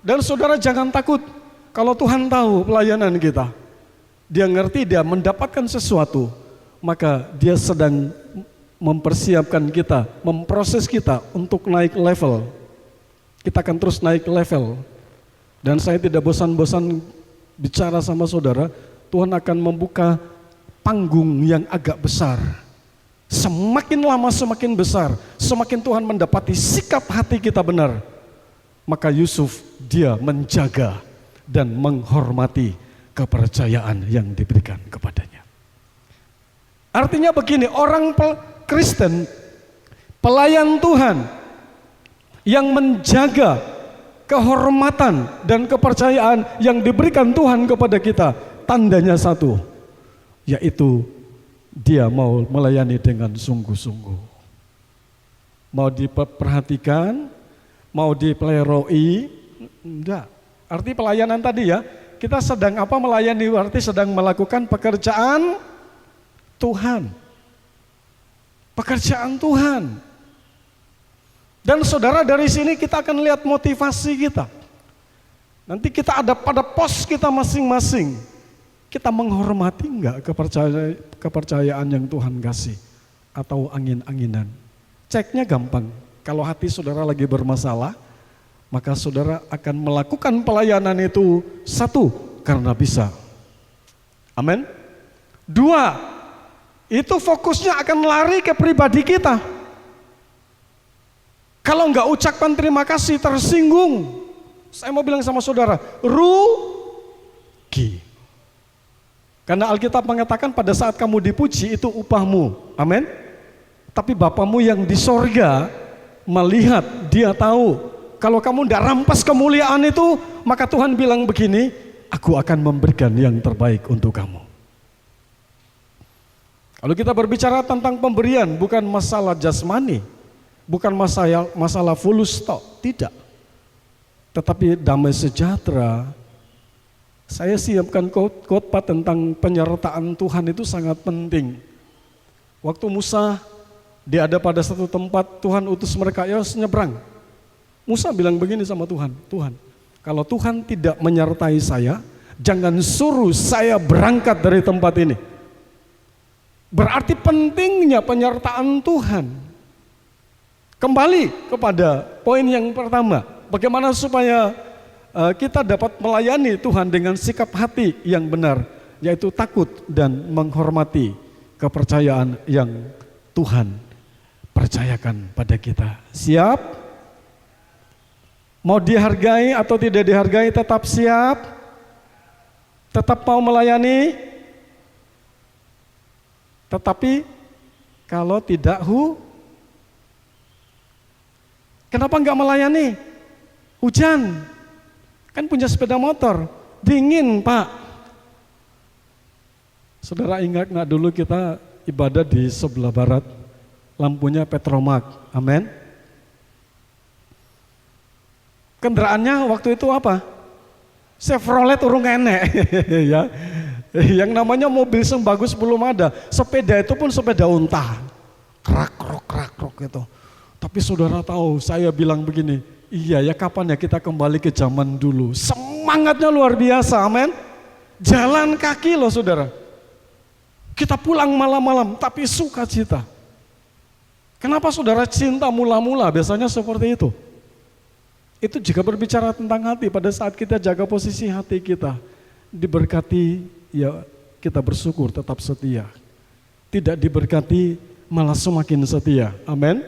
D: Dan saudara jangan takut kalau Tuhan tahu pelayanan kita. Dia ngerti, dia mendapatkan sesuatu, maka dia sedang mempersiapkan kita, memproses kita untuk naik level. Kita akan terus naik level. Dan saya tidak bosan-bosan bicara sama saudara, Tuhan akan membuka panggung yang agak besar. Semakin lama semakin besar, semakin Tuhan mendapati sikap hati kita benar. Maka Yusuf dia menjaga dan menghormati kepercayaan yang diberikan kepadanya. Artinya begini, orang Kristen, pelayan Tuhan yang menjaga kehormatan dan kepercayaan yang diberikan Tuhan kepada kita, tandanya satu, yaitu dia mau melayani dengan sungguh-sungguh. Mau diperhatikan, mau dipelihara, enggak. Arti pelayanan tadi ya, kita sedang apa melayani, arti sedang melakukan pekerjaan Tuhan. Pekerjaan Tuhan. Dan saudara dari sini kita akan lihat motivasi kita. Nanti kita ada pada pos kita masing-masing. Kita menghormati enggak kepercayaan yang Tuhan kasih atau angin-anginan. Ceknya gampang. Kalau hati saudara lagi bermasalah, maka saudara akan melakukan pelayanan itu satu, karena bisa. Amin. Dua, itu fokusnya akan lari ke pribadi kita. Kalau nggak ucapkan terima kasih, tersinggung. Saya mau bilang sama saudara, rugi. Karena Alkitab mengatakan pada saat kamu dipuji itu upahmu. Amin. Tapi Bapamu yang di sorga melihat, dia tahu. Kalau kamu tidak rampas kemuliaan itu, maka Tuhan bilang begini, aku akan memberikan yang terbaik untuk kamu. Kalau kita berbicara tentang pemberian, bukan masalah jasmani, bukan masalah full stop, tidak. Tetapi damai sejahtera, saya siapkan khotbah tentang penyertaan Tuhan itu sangat penting. Waktu Musa, dia ada pada satu tempat, Tuhan utus mereka, ya nyebrang. Musa bilang begini sama Tuhan, Tuhan, kalau Tuhan tidak menyertai saya, jangan suruh saya berangkat dari tempat ini. Berarti pentingnya penyertaan Tuhan. Kembali kepada poin yang pertama, bagaimana supaya kita dapat melayani Tuhan dengan sikap hati yang benar, yaitu takut dan menghormati kepercayaan yang Tuhan percayakan pada kita. Siap? Mau dihargai atau tidak dihargai, tetap siap? Tetap mau melayani? Tetapi kalau tidak, kenapa enggak melayani? Hujan, kan punya sepeda motor, dingin Pak. Saudara ingat nggak dulu kita ibadah di sebelah barat, lampunya Petromak, amin. Kendaraannya waktu itu apa? Chevrolet urung enek, ya. Yang namanya mobil yang bagus belum ada. Sepeda itu pun sepeda unta, krak gitu. Tapi saudara tahu, saya bilang begini, iya ya, kapan ya kita kembali ke zaman dulu? Semangatnya luar biasa, amin. Jalan kaki loh saudara. Kita pulang malam-malam, tapi sukacita. Kenapa saudara cinta mula-mula? Biasanya seperti itu. Itu jika berbicara tentang hati, pada saat kita jaga posisi hati kita, diberkati, ya kita bersyukur tetap setia. Tidak diberkati malah semakin setia. Amin.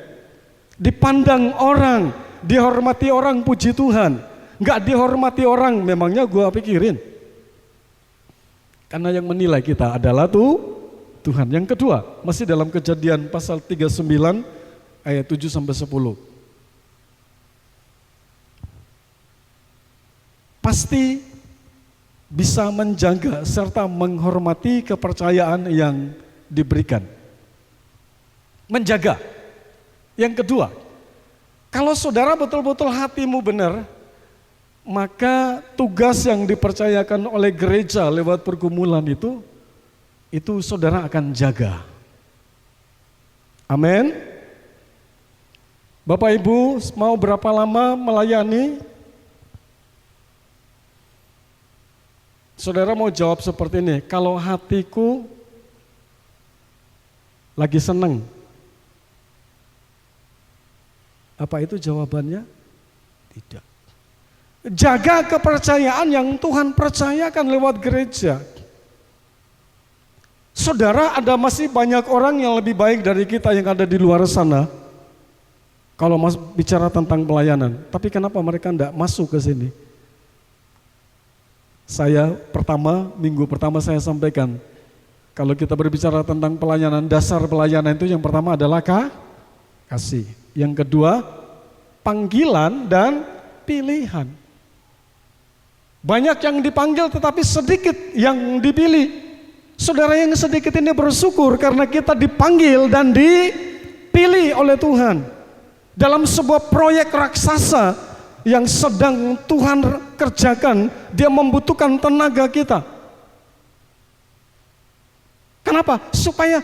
D: Dipandang orang, dihormati orang, puji Tuhan. Enggak dihormati orang, memangnya gua pikirin. Karena yang menilai kita adalah Tuhan. Yang kedua, masih dalam Kejadian pasal 39 ayat 7 sampai 10. Pasti bisa menjaga serta menghormati kepercayaan yang diberikan. Menjaga. Yang kedua, kalau saudara betul-betul hatimu benar, maka tugas yang dipercayakan oleh gereja lewat pergumulan itu saudara akan jaga. Amin. Bapak Ibu mau berapa lama melayani? Saudara mau jawab seperti ini, kalau hatiku lagi seneng, apa itu jawabannya? Tidak. Jaga kepercayaan yang Tuhan percayakan lewat gereja. Saudara, ada masih banyak orang yang lebih baik dari kita yang ada di luar sana. Kalau bicara tentang pelayanan, tapi kenapa mereka tidak masuk ke sini? Saya minggu pertama saya sampaikan, kalau kita berbicara tentang pelayanan, dasar pelayanan itu yang pertama adalah kasih. Yang kedua, panggilan dan pilihan. Banyak yang dipanggil tetapi sedikit yang dipilih. Saudara yang sedikit ini bersyukur karena kita dipanggil dan dipilih oleh Tuhan. Dalam sebuah proyek raksasa yang sedang Tuhan kerjakan, dia membutuhkan tenaga kita. Kenapa? Supaya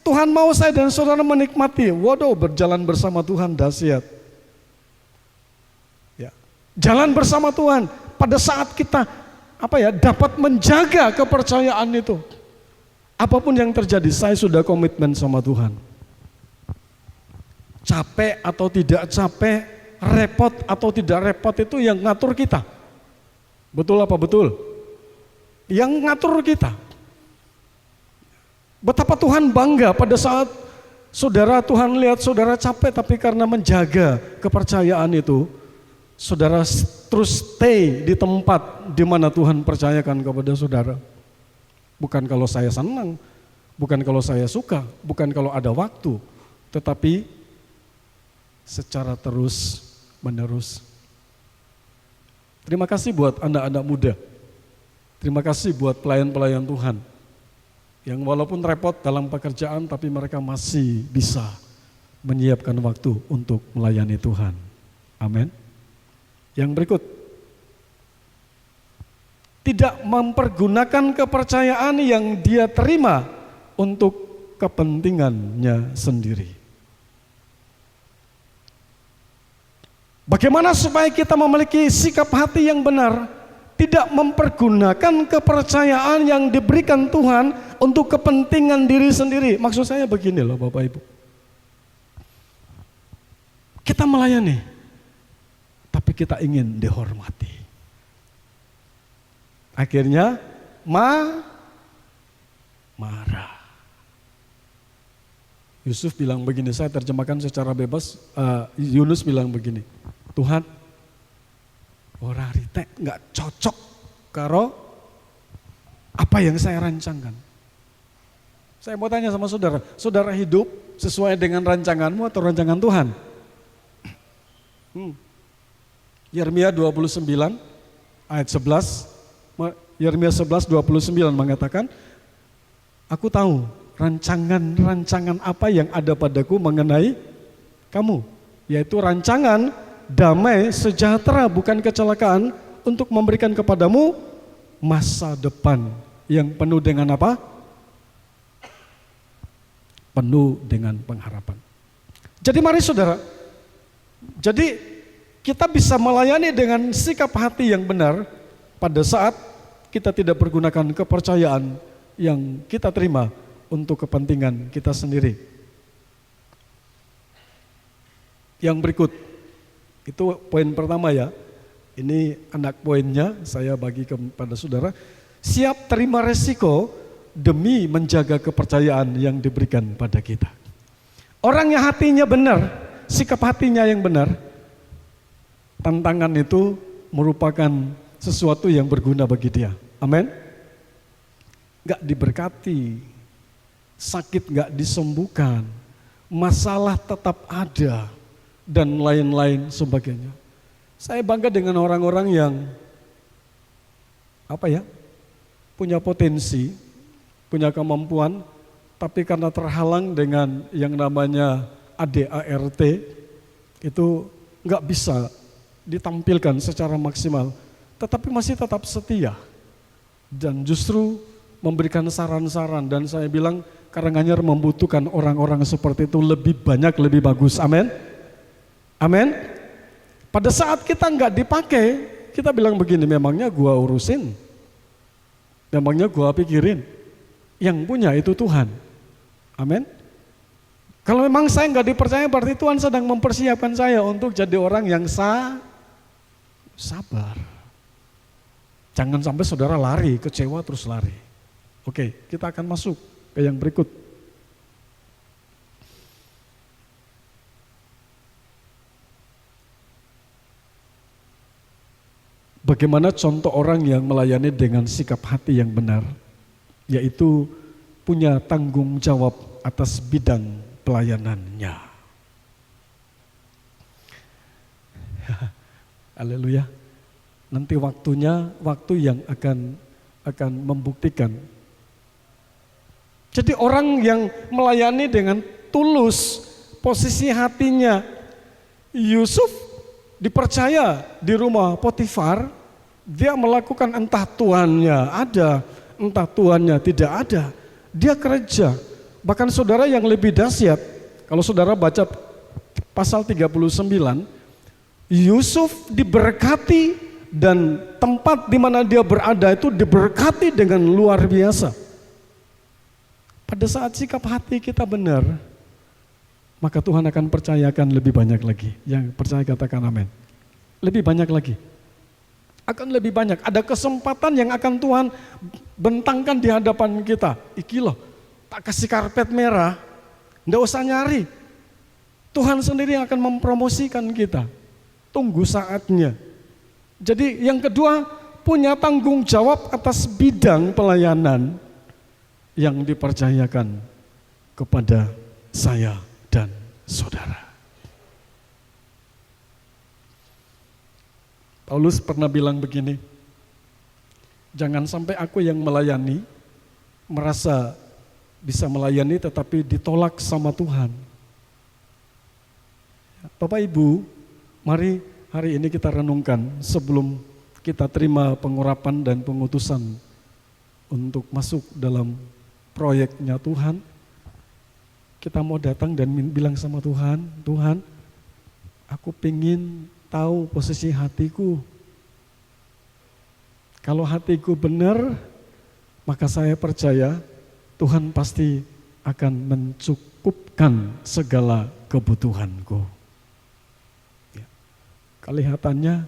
D: Tuhan mau saya dan saudara menikmati. Waduh, berjalan bersama Tuhan dahsyat. Ya. Jalan bersama Tuhan pada saat kita dapat menjaga kepercayaan itu. Apapun yang terjadi, saya sudah komitmen sama Tuhan. Capek atau tidak capek, repot atau tidak repot itu yang ngatur kita. Betul apa betul? Yang ngatur kita. Betapa Tuhan bangga pada saat Saudara, Tuhan lihat saudara capek, tapi karena menjaga kepercayaan itu, saudara terus stay di tempat di mana Tuhan percayakan kepada saudara. Bukan kalau saya senang, bukan kalau saya suka, bukan kalau ada waktu, tetapi secara terus menerus. Terima kasih buat anak-anak muda. Terima kasih buat pelayan-pelayan Tuhan yang walaupun repot dalam pekerjaan tapi mereka masih bisa menyiapkan waktu untuk melayani Tuhan. Amin. Yang berikut, tidak mempergunakan kepercayaan yang dia terima untuk kepentingannya sendiri. Bagaimana supaya kita memiliki sikap hati yang benar? Tidak mempergunakan kepercayaan yang diberikan Tuhan untuk kepentingan diri sendiri. Maksud saya begini loh Bapak Ibu. Kita melayani, tapi kita ingin dihormati. Akhirnya marah. Yusuf bilang begini, saya terjemahkan secara bebas. Yunus bilang begini, Tuhan, orang ritek nggak cocok karo apa yang saya rancangkan. Saya mau tanya sama saudara, saudara hidup sesuai dengan rancanganmu atau rancangan Tuhan? Yeremia 29 ayat 11, Yeremia 11:29 mengatakan, aku tahu rancangan-rancangan apa yang ada padaku mengenai kamu, yaitu rancangan damai sejahtera bukan kecelakaan, untuk memberikan kepadamu masa depan yang penuh dengan apa? Penuh dengan pengharapan. Jadi mari saudara, jadi kita bisa melayani dengan sikap hati yang benar pada saat kita tidak pergunakan kepercayaan yang kita terima untuk kepentingan kita sendiri. Yang berikut, itu poin pertama ya. Ini anak poinnya saya bagi kepada saudara. Siap terima resiko demi menjaga kepercayaan yang diberikan pada kita. Orang yang hatinya benar, sikap hatinya yang benar, tantangan itu merupakan sesuatu yang berguna bagi dia. Amin. Gak diberkati, sakit gak disembuhkan, masalah tetap ada, dan lain-lain sebagainya. Saya bangga dengan orang-orang yang punya potensi, punya kemampuan, tapi karena terhalang dengan yang namanya ADART, itu nggak bisa ditampilkan secara maksimal, tetapi masih tetap setia dan justru memberikan saran-saran. Dan saya bilang Karanganyar membutuhkan orang-orang seperti itu lebih banyak, lebih bagus. Amin. Amin. Pada saat kita nggak dipakai, kita bilang begini, memangnya gua urusin, memangnya gua pikirin, yang punya itu Tuhan. Amin. Kalau memang saya nggak dipercaya, berarti Tuhan sedang mempersiapkan saya untuk jadi orang yang sabar. Jangan sampai saudara lari, kecewa terus lari. Oke, kita akan masuk ke yang berikut. Bagaimana contoh orang yang melayani dengan sikap hati yang benar, yaitu punya tanggung jawab atas bidang pelayanannya. Haleluya. Nanti waktunya waktu yang akan membuktikan. Jadi orang yang melayani dengan tulus, posisi hatinya, Yusuf dipercaya di rumah Potifar, dia melakukan entah tuannya ada, entah tuannya tidak ada, dia kerja. Bahkan saudara yang lebih dahsyat, kalau saudara baca pasal 39, Yusuf diberkati dan tempat di mana dia berada itu diberkati dengan luar biasa. Pada saat sikap hati kita benar, maka Tuhan akan percayakan lebih banyak lagi. Yang percaya katakan amin. Lebih banyak lagi. Akan lebih banyak. Ada kesempatan yang akan Tuhan bentangkan di hadapan kita. Iki loh, tak kasih karpet merah, Nggak usah nyari. Tuhan sendiri yang akan mempromosikan kita. Tunggu saatnya. Jadi yang kedua, punya tanggung jawab atas bidang pelayanan yang dipercayakan kepada saya dan saudara. Paulus pernah bilang begini, jangan sampai aku yang melayani merasa bisa melayani tetapi ditolak sama Tuhan. Bapak Ibu, mari hari ini kita renungkan sebelum kita terima pengurapan dan pengutusan untuk masuk dalam proyeknya Tuhan. Kita mau datang dan bilang sama Tuhan, Tuhan, aku pengen tahu posisi hatiku. Kalau hatiku benar, maka saya percaya Tuhan pasti akan mencukupkan segala kebutuhanku. Ya. Kelihatannya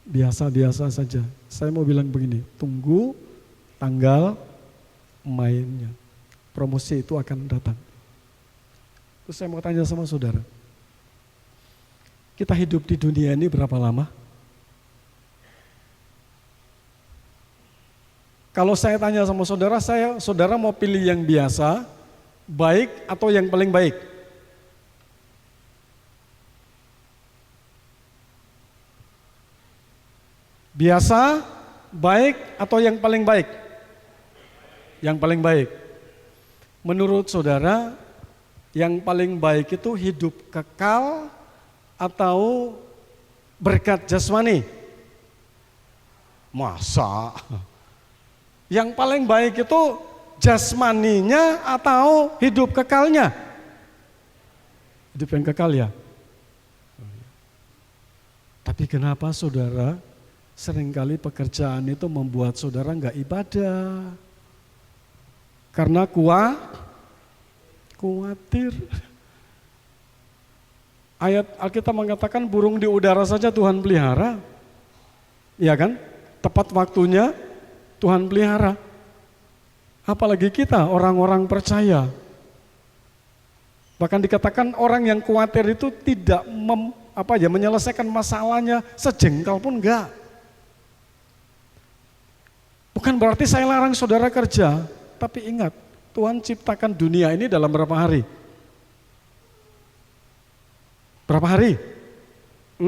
D: biasa-biasa saja. Saya mau bilang begini, tunggu tanggal mainnya. Promosi itu akan datang. Terus saya mau tanya sama saudara, kita hidup di dunia ini berapa lama? Kalau saya tanya sama saudara, saudara mau pilih yang biasa, baik atau yang paling baik? Biasa, baik atau yang paling baik? Yang paling baik. Menurut saudara, yang paling baik itu hidup kekal atau berkat jasmani? Masa? Yang paling baik itu jasmaninya atau hidup kekalnya? Hidup yang kekal ya. Tapi kenapa saudara seringkali pekerjaan itu membuat saudara enggak ibadah? Karena khawatir. Ayat Alkitab mengatakan burung di udara saja Tuhan pelihara. Iya kan? Tepat waktunya Tuhan pelihara. Apalagi kita orang-orang percaya. Bahkan dikatakan orang yang khawatir itu tidak menyelesaikan masalahnya sejengkal pun enggak. Bukan berarti saya larang saudara kerja, tapi ingat, Tuhan ciptakan dunia ini dalam berapa hari? Berapa hari? 6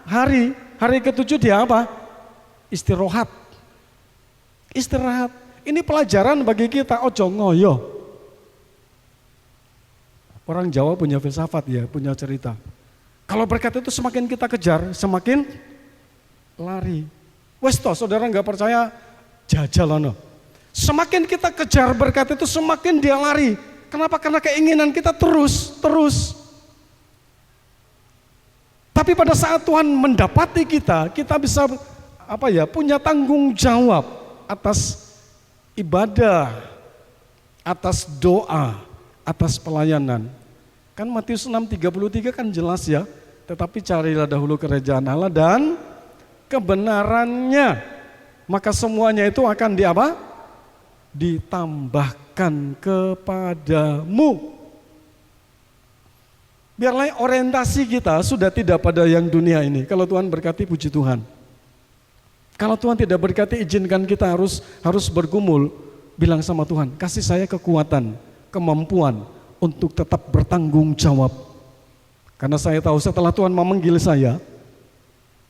D: hari. Hari ke-7 dia apa? Istirahat. Istirahat. Ini pelajaran bagi kita, ojo ngoyo. Orang Jawa punya filsafat ya, punya cerita. Kalau berkat itu semakin kita kejar, semakin lari. Wes toh, saudara nggak percaya, jajalono. Semakin kita kejar berkat itu semakin dia lari. Kenapa? Karena keinginan kita terus. Tapi pada saat Tuhan mendapati kita bisa punya tanggung jawab atas ibadah, atas doa, atas pelayanan. Kan Matius 6:33 kan jelas ya. Tetapi carilah dahulu kerajaan Allah dan kebenarannya, maka semuanya itu akan ditambahkan kepadamu. Biarlah orientasi kita sudah tidak pada yang dunia ini. Kalau Tuhan berkati, puji Tuhan. Kalau Tuhan tidak berkati, izinkan kita harus bergumul, bilang sama Tuhan, kasih saya kekuatan, kemampuan untuk tetap bertanggung jawab. Karena saya tahu setelah Tuhan memanggil saya,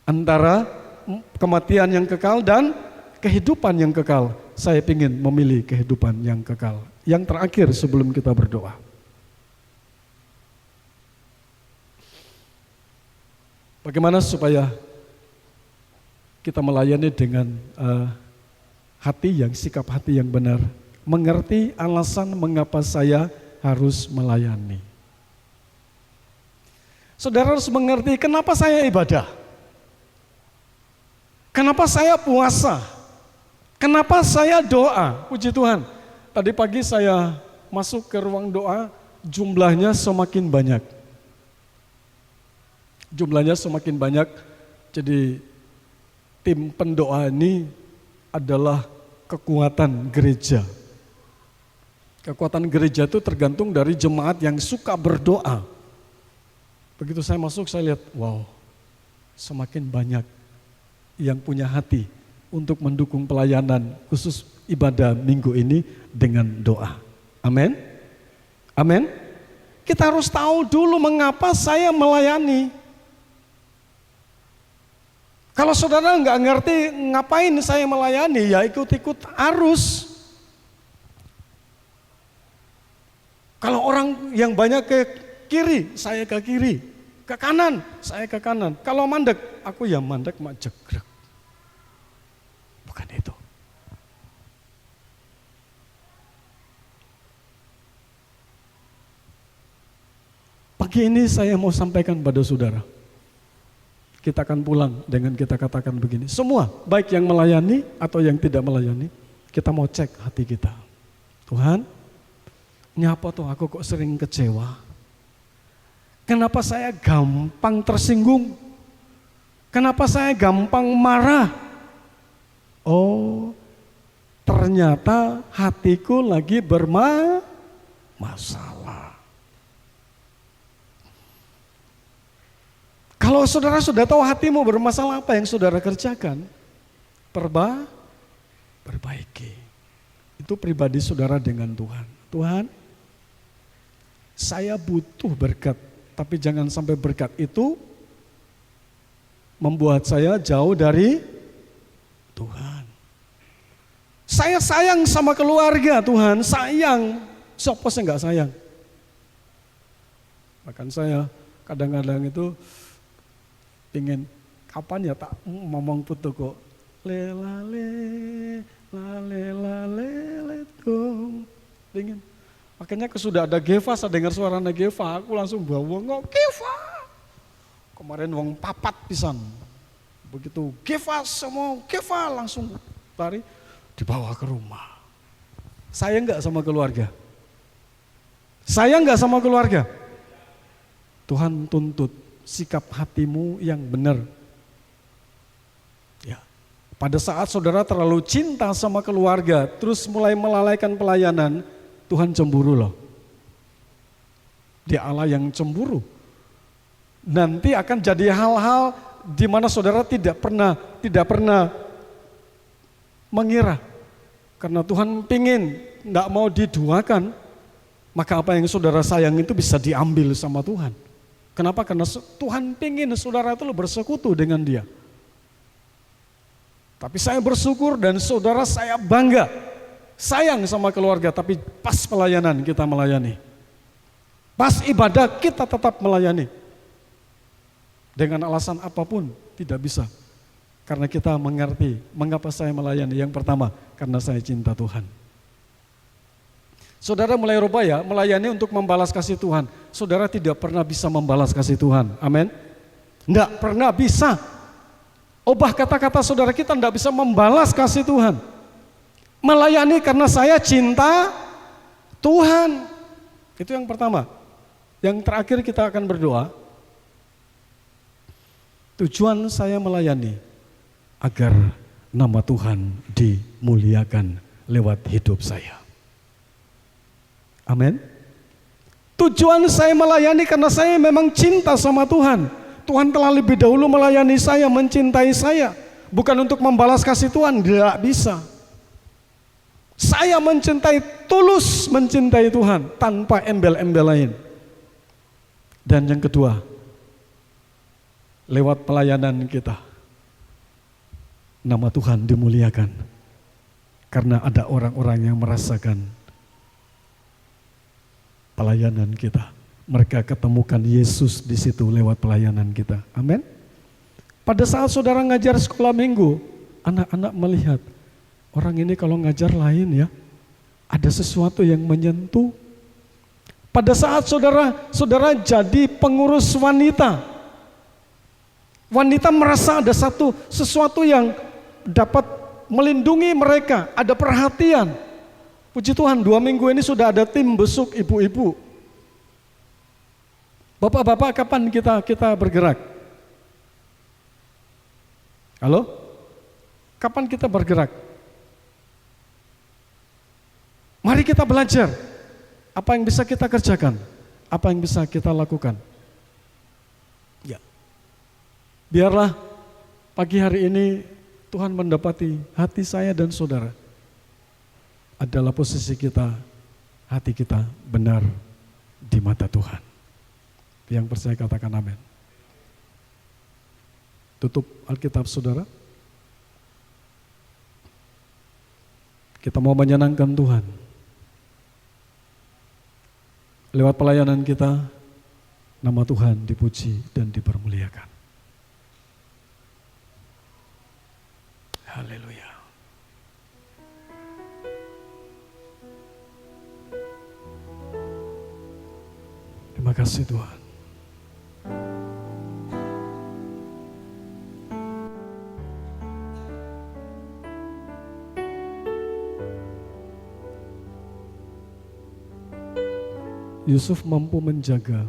D: antara kematian yang kekal dan kehidupan yang kekal, saya ingin memilih kehidupan yang kekal. Yang terakhir sebelum kita berdoa. Bagaimana supaya kita melayani dengan sikap hati yang benar, mengerti alasan mengapa saya harus melayani. Saudara harus mengerti kenapa saya ibadah, kenapa saya puasa, kenapa saya doa. Puji Tuhan, tadi pagi saya masuk ke ruang doa, jumlahnya semakin banyak. Jadi tim pendoa ini adalah kekuatan gereja. Kekuatan gereja itu tergantung dari jemaat yang suka berdoa. Begitu saya masuk, saya lihat, wow, semakin banyak yang punya hati untuk mendukung pelayanan khusus ibadah minggu ini dengan doa. Amin. Amin. Kita harus tahu dulu mengapa saya melayani. Kalau saudara nggak ngerti ngapain saya melayani, ya ikut-ikut arus. Kalau orang yang banyak ke kiri, saya ke kiri. Ke kanan, saya ke kanan. Kalau mandek, aku ya mandek mak jegrek. Bukan itu. Pagi ini saya mau sampaikan pada saudara. Kita akan pulang dengan kita katakan begini. Semua, baik yang melayani atau yang tidak melayani, kita mau cek hati kita. Tuhan, nyapa tuh aku kok sering kecewa? Kenapa saya gampang tersinggung? Kenapa saya gampang marah? Oh, ternyata hatiku lagi bermasalah. Kalau saudara sudah tahu hatimu bermasalah, apa yang saudara kerjakan? Perbaiki. Itu pribadi saudara dengan Tuhan. Tuhan, saya butuh berkat, tapi jangan sampai berkat itu membuat saya jauh dari Tuhan. Saya sayang sama keluarga Tuhan, sayang. Siapa sih nggak sayang? Bahkan saya kadang-kadang itu ingin kapan ya tak ngomong putu kok. Lelale, let go. Ingin. Makanya sudah ada Geva, saya dengar suaranya Geva, aku langsung bawa ngomong Geva. Kemarin wong papat pisan. Begitu Geva semua, Geva langsung lari dibawa ke rumah. Sayang nggak sama keluarga? Sayang nggak sama keluarga? Tuhan tuntut sikap hatimu yang benar. Ya. Pada saat saudara terlalu cinta sama keluarga, terus mulai melalaikan pelayanan, Tuhan cemburu loh. Dia Allah yang cemburu. Nanti akan jadi hal-hal di mana saudara tidak pernah mengira. Karena Tuhan pingin, enggak mau diduakan, maka apa yang saudara sayang itu bisa diambil sama Tuhan. Kenapa? Karena Tuhan pingin saudara itu bersekutu dengan Dia. Tapi saya bersyukur dan saudara saya bangga. Sayang sama keluarga, tapi pas pelayanan kita melayani. Pas ibadah kita tetap melayani. Dengan alasan apapun tidak bisa. Karena kita mengerti mengapa saya melayani. Yang pertama, karena saya cinta Tuhan. Saudara mulai rubah ya, melayani untuk membalas kasih Tuhan. Saudara tidak pernah bisa membalas kasih Tuhan. Amin. Tidak pernah bisa. Ubah kata-kata saudara, kita tidak bisa membalas kasih Tuhan. Melayani karena saya cinta Tuhan. Itu yang pertama. Yang terakhir kita akan berdoa. Tujuan saya melayani agar nama Tuhan dimuliakan lewat hidup saya. Amin. Tujuan saya melayani karena saya memang cinta sama Tuhan. Tuhan telah lebih dahulu melayani saya, mencintai saya. Bukan untuk membalas kasih Tuhan, tidak bisa. Saya mencintai, tulus mencintai Tuhan tanpa embel-embel lain. Dan yang kedua, lewat pelayanan kita, nama Tuhan dimuliakan. Karena ada orang-orang yang merasakan pelayanan kita. Mereka ketemukan Yesus di situ lewat pelayanan kita. Amin. Pada saat saudara ngajar sekolah minggu, anak-anak melihat orang ini kalau ngajar lain ya, ada sesuatu yang menyentuh. Pada saat saudara jadi pengurus wanita, wanita merasa ada sesuatu yang dapat melindungi mereka, ada perhatian. Puji Tuhan, 2 minggu ini sudah ada tim besuk ibu-ibu. Bapak-bapak, kapan kita bergerak? Halo? Kapan kita bergerak? Mari kita belajar. Apa yang bisa kita kerjakan? Apa yang bisa kita lakukan? Ya. Biarlah pagi hari ini Tuhan mendapati hati saya dan saudara adalah posisi kita, hati kita benar di mata Tuhan. Yang percaya katakan amin. Tutup Alkitab saudara. Kita mau menyenangkan Tuhan. Lewat pelayanan kita, nama Tuhan dipuji dan dipermuliakan. Haleluya. Terima kasih Tuhan. Yusuf mampu menjaga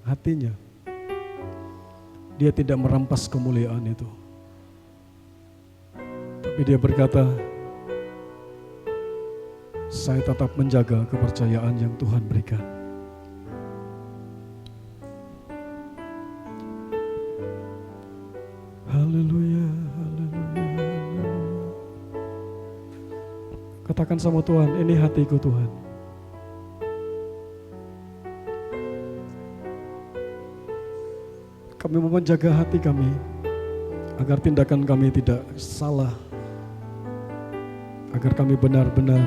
D: hatinya. Dia tidak merampas kemuliaan itu. Tapi dia berkata, saya tetap menjaga kepercayaan yang Tuhan berikan. Haleluya, haleluya, haleluya. Katakan sama Tuhan, ini hatiku Tuhan. Kami mau menjaga hati kami, agar tindakan kami tidak salah, agar kami benar-benar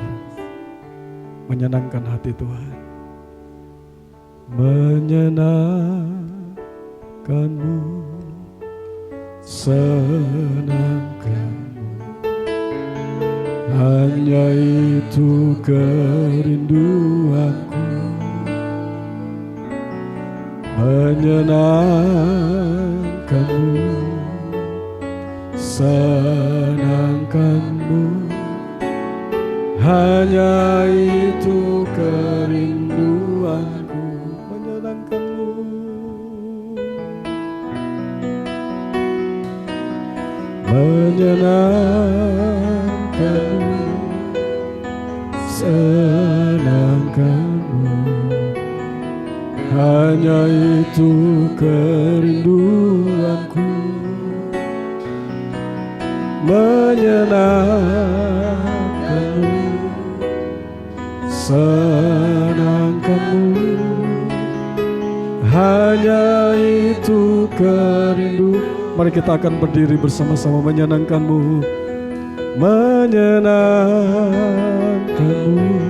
D: menyenangkan hati Tuhan. Menyenangkanmu, senangkanmu, hanya itu kerinduanku. Menyenangkanmu, senangkanmu, hanya itu kerinduanku. Menyenangkanmu, menyenangkanmu, senangkanmu, hanya itu kerinduanku. Menyenangkanmu, senangkanmu, hanya itu kerindu. Mari kita akan berdiri bersama-sama menyenangkanmu. Menyenangkanmu,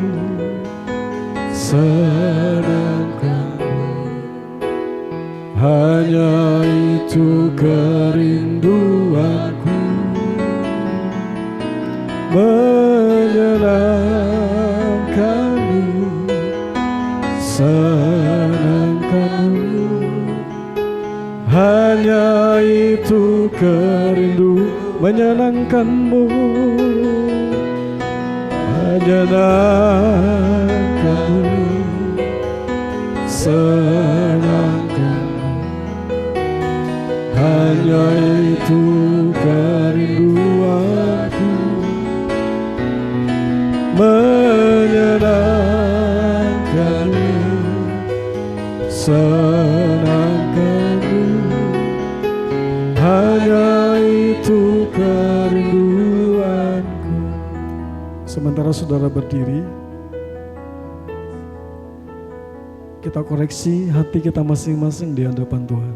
D: senangkanmu, hanya itu kerinduanku. Menyenangkanmu, senangkanmu, hanya itu kerindu. Menyenangkanmu, menyenangkanmu, senangkanmu, hanya itu kerinduanku. Menyenangkanmu, senangkanmu, hanya itu kerinduanku. Sementara saudara berdiri, kita koreksi hati kita masing-masing di hadapan Tuhan.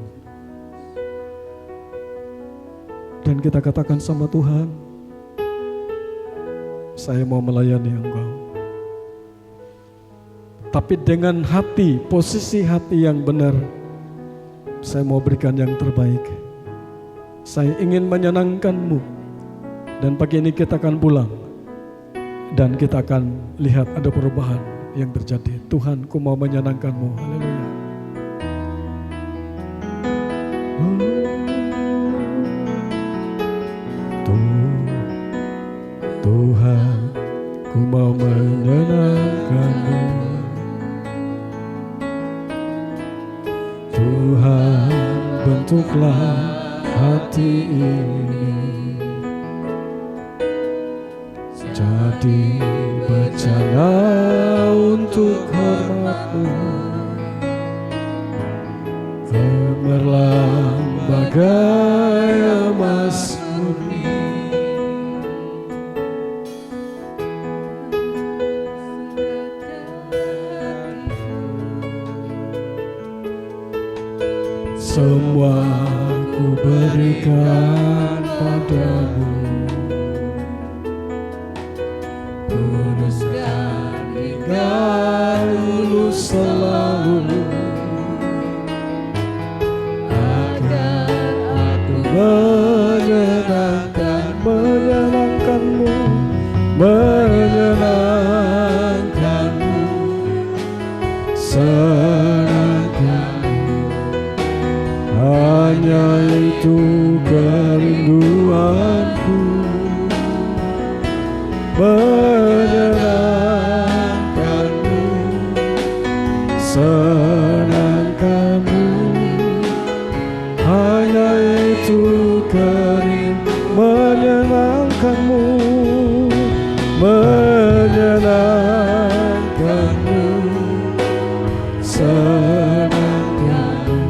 D: Dan kita katakan sama Tuhan, saya mau melayani Engkau. Tapi dengan hati, posisi hati yang benar, saya mau berikan yang terbaik. Saya ingin menyenangkan-Mu. Dan pagi ini kita akan pulang. Dan kita akan lihat ada perubahan yang terjadi. Tuhan, ku mau menyenangkan-Mu. Haleluya. Tuhan, ku mau menyenangkan-Mu. Tuhan, bentuklah hati ini jadi bejana untuk untuk hormat-Mu. Gemerlang bagai emas murni, semua ku berikan padamu. Kuduskan hingga lulus selalu, agar aku menyenangkan-Mu, menyenangkan-Mu, senangkan-Mu. Hanya itu kerinduanku, menyenangkan-Mu, senangkan-Mu. Hanya itu menyenangkan-Mu, menyenangkan-Mu, senangkan-Mu.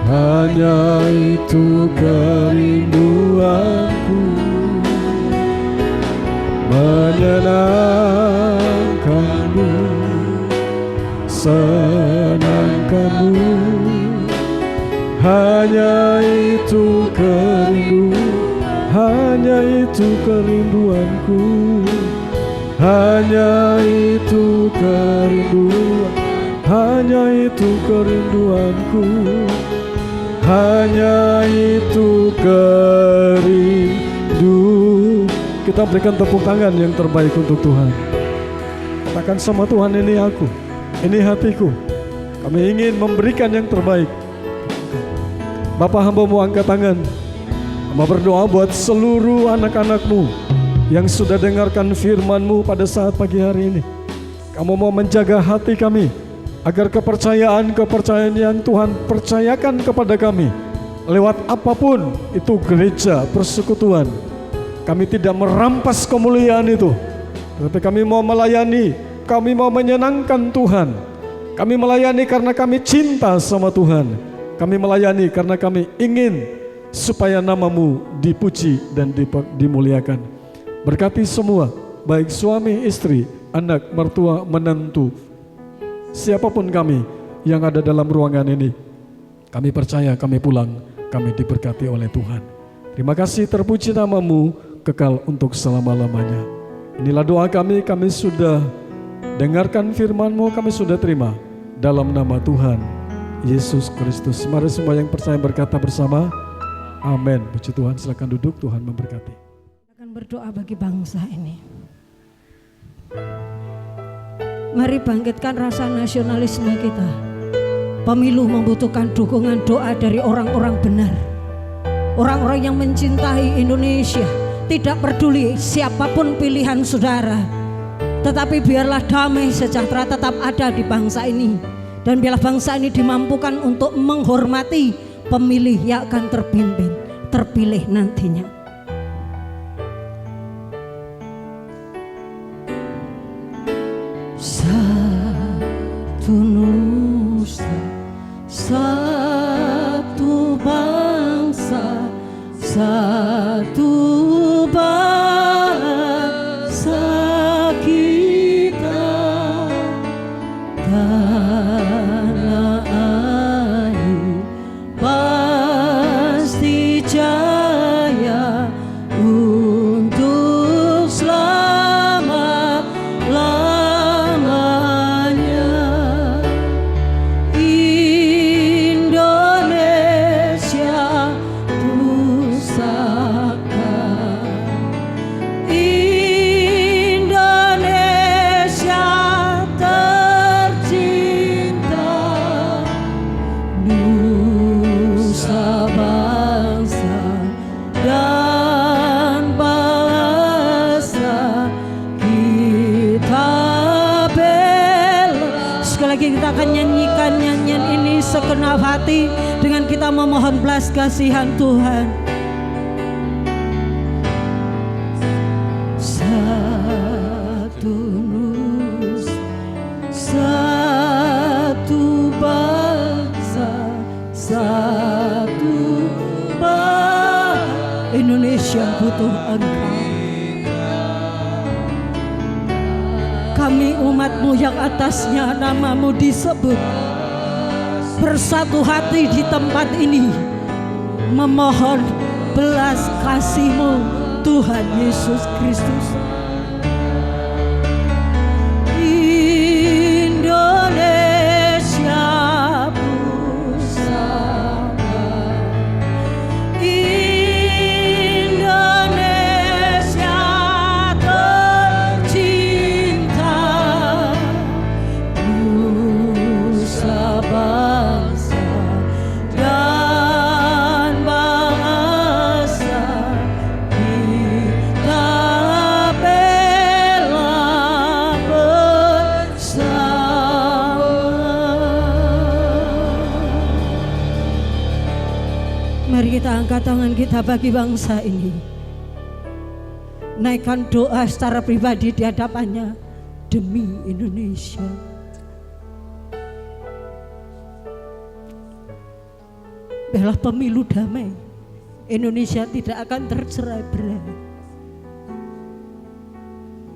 D: Hanya itu kerinduanku, menyenangkan-Mu, senangkan-Mu. Hanya itu hanya itu kerinduanku, hanya itu kerinduan, hanya itu kerinduanku, hanya itu kerindu. Kita berikan tepuk tangan yang terbaik untuk Tuhan. Katakan sama Tuhan, ini aku, ini hatiku. Kami ingin memberikan yang terbaik. Bapak hamba-Mu angkat tangan, hamba berdoa buat seluruh anak-anak-Mu yang sudah dengarkan firman-Mu pada saat pagi hari ini. Kamu mau menjaga hati kami, agar kepercayaan yang Tuhan percayakan kepada kami, lewat apapun itu gereja, persekutuan, kami tidak merampas kemuliaan itu, tapi kami mau melayani, kami mau menyenangkan Tuhan. Kami melayani karena kami cinta sama Tuhan. Kami melayani karena kami ingin supaya nama-Mu dipuji dan dimuliakan. Berkati semua, baik suami, istri, anak, mertua, menantu, siapapun kami yang ada dalam ruangan ini. Kami percaya kami pulang, kami diberkati oleh Tuhan. Terima kasih, terpuji nama-Mu kekal untuk selama-lamanya. Inilah doa kami sudah dengarkan firman-Mu, kami sudah terima dalam nama Tuhan Yesus Kristus. Mari semua yang percaya berkata bersama, amin. Puji Tuhan, silakan duduk, Tuhan memberkati.
B: Akan berdoa bagi bangsa ini. Mari bangkitkan rasa nasionalisme kita. Pemilu membutuhkan dukungan doa dari orang-orang benar, orang-orang yang mencintai Indonesia. Tidak peduli siapapun pilihan saudara, tetapi biarlah damai sejahtera tetap ada di bangsa ini. Dan biarlah bangsa ini dimampukan untuk menghormati pemilih yang akan terpilih nantinya. Satu nusa, satu bangsa, satu bangsa kita, tanah air pasti jaya untuk selama-lamanya. Indonesia pusaka, Indonesia tercinta, nusa bangsa dan bangsa kita bela. Sekali lagi kita akan nyanyikan nyanyian ini segenap hati dengan kita memohon belas kasihan Tuhan. Satu nusa,
A: Indonesia butuh Engkau. Kami umat-Mu yang atasnya nama-Mu disebut, bersatu hati di tempat ini, memohon belas kasih-Mu Tuhan Yesus Kristus. Indonesia pusaka, Indonesia tercinta, nusa bangsa dan bangsa kita bela bersama. Mari kita angkat tangan kita bagi bangsa ini. Naikkan doa secara pribadi di hadapannya demi Indonesia. Biarlah pemilu damai, Indonesia tidak akan tercerai-berai.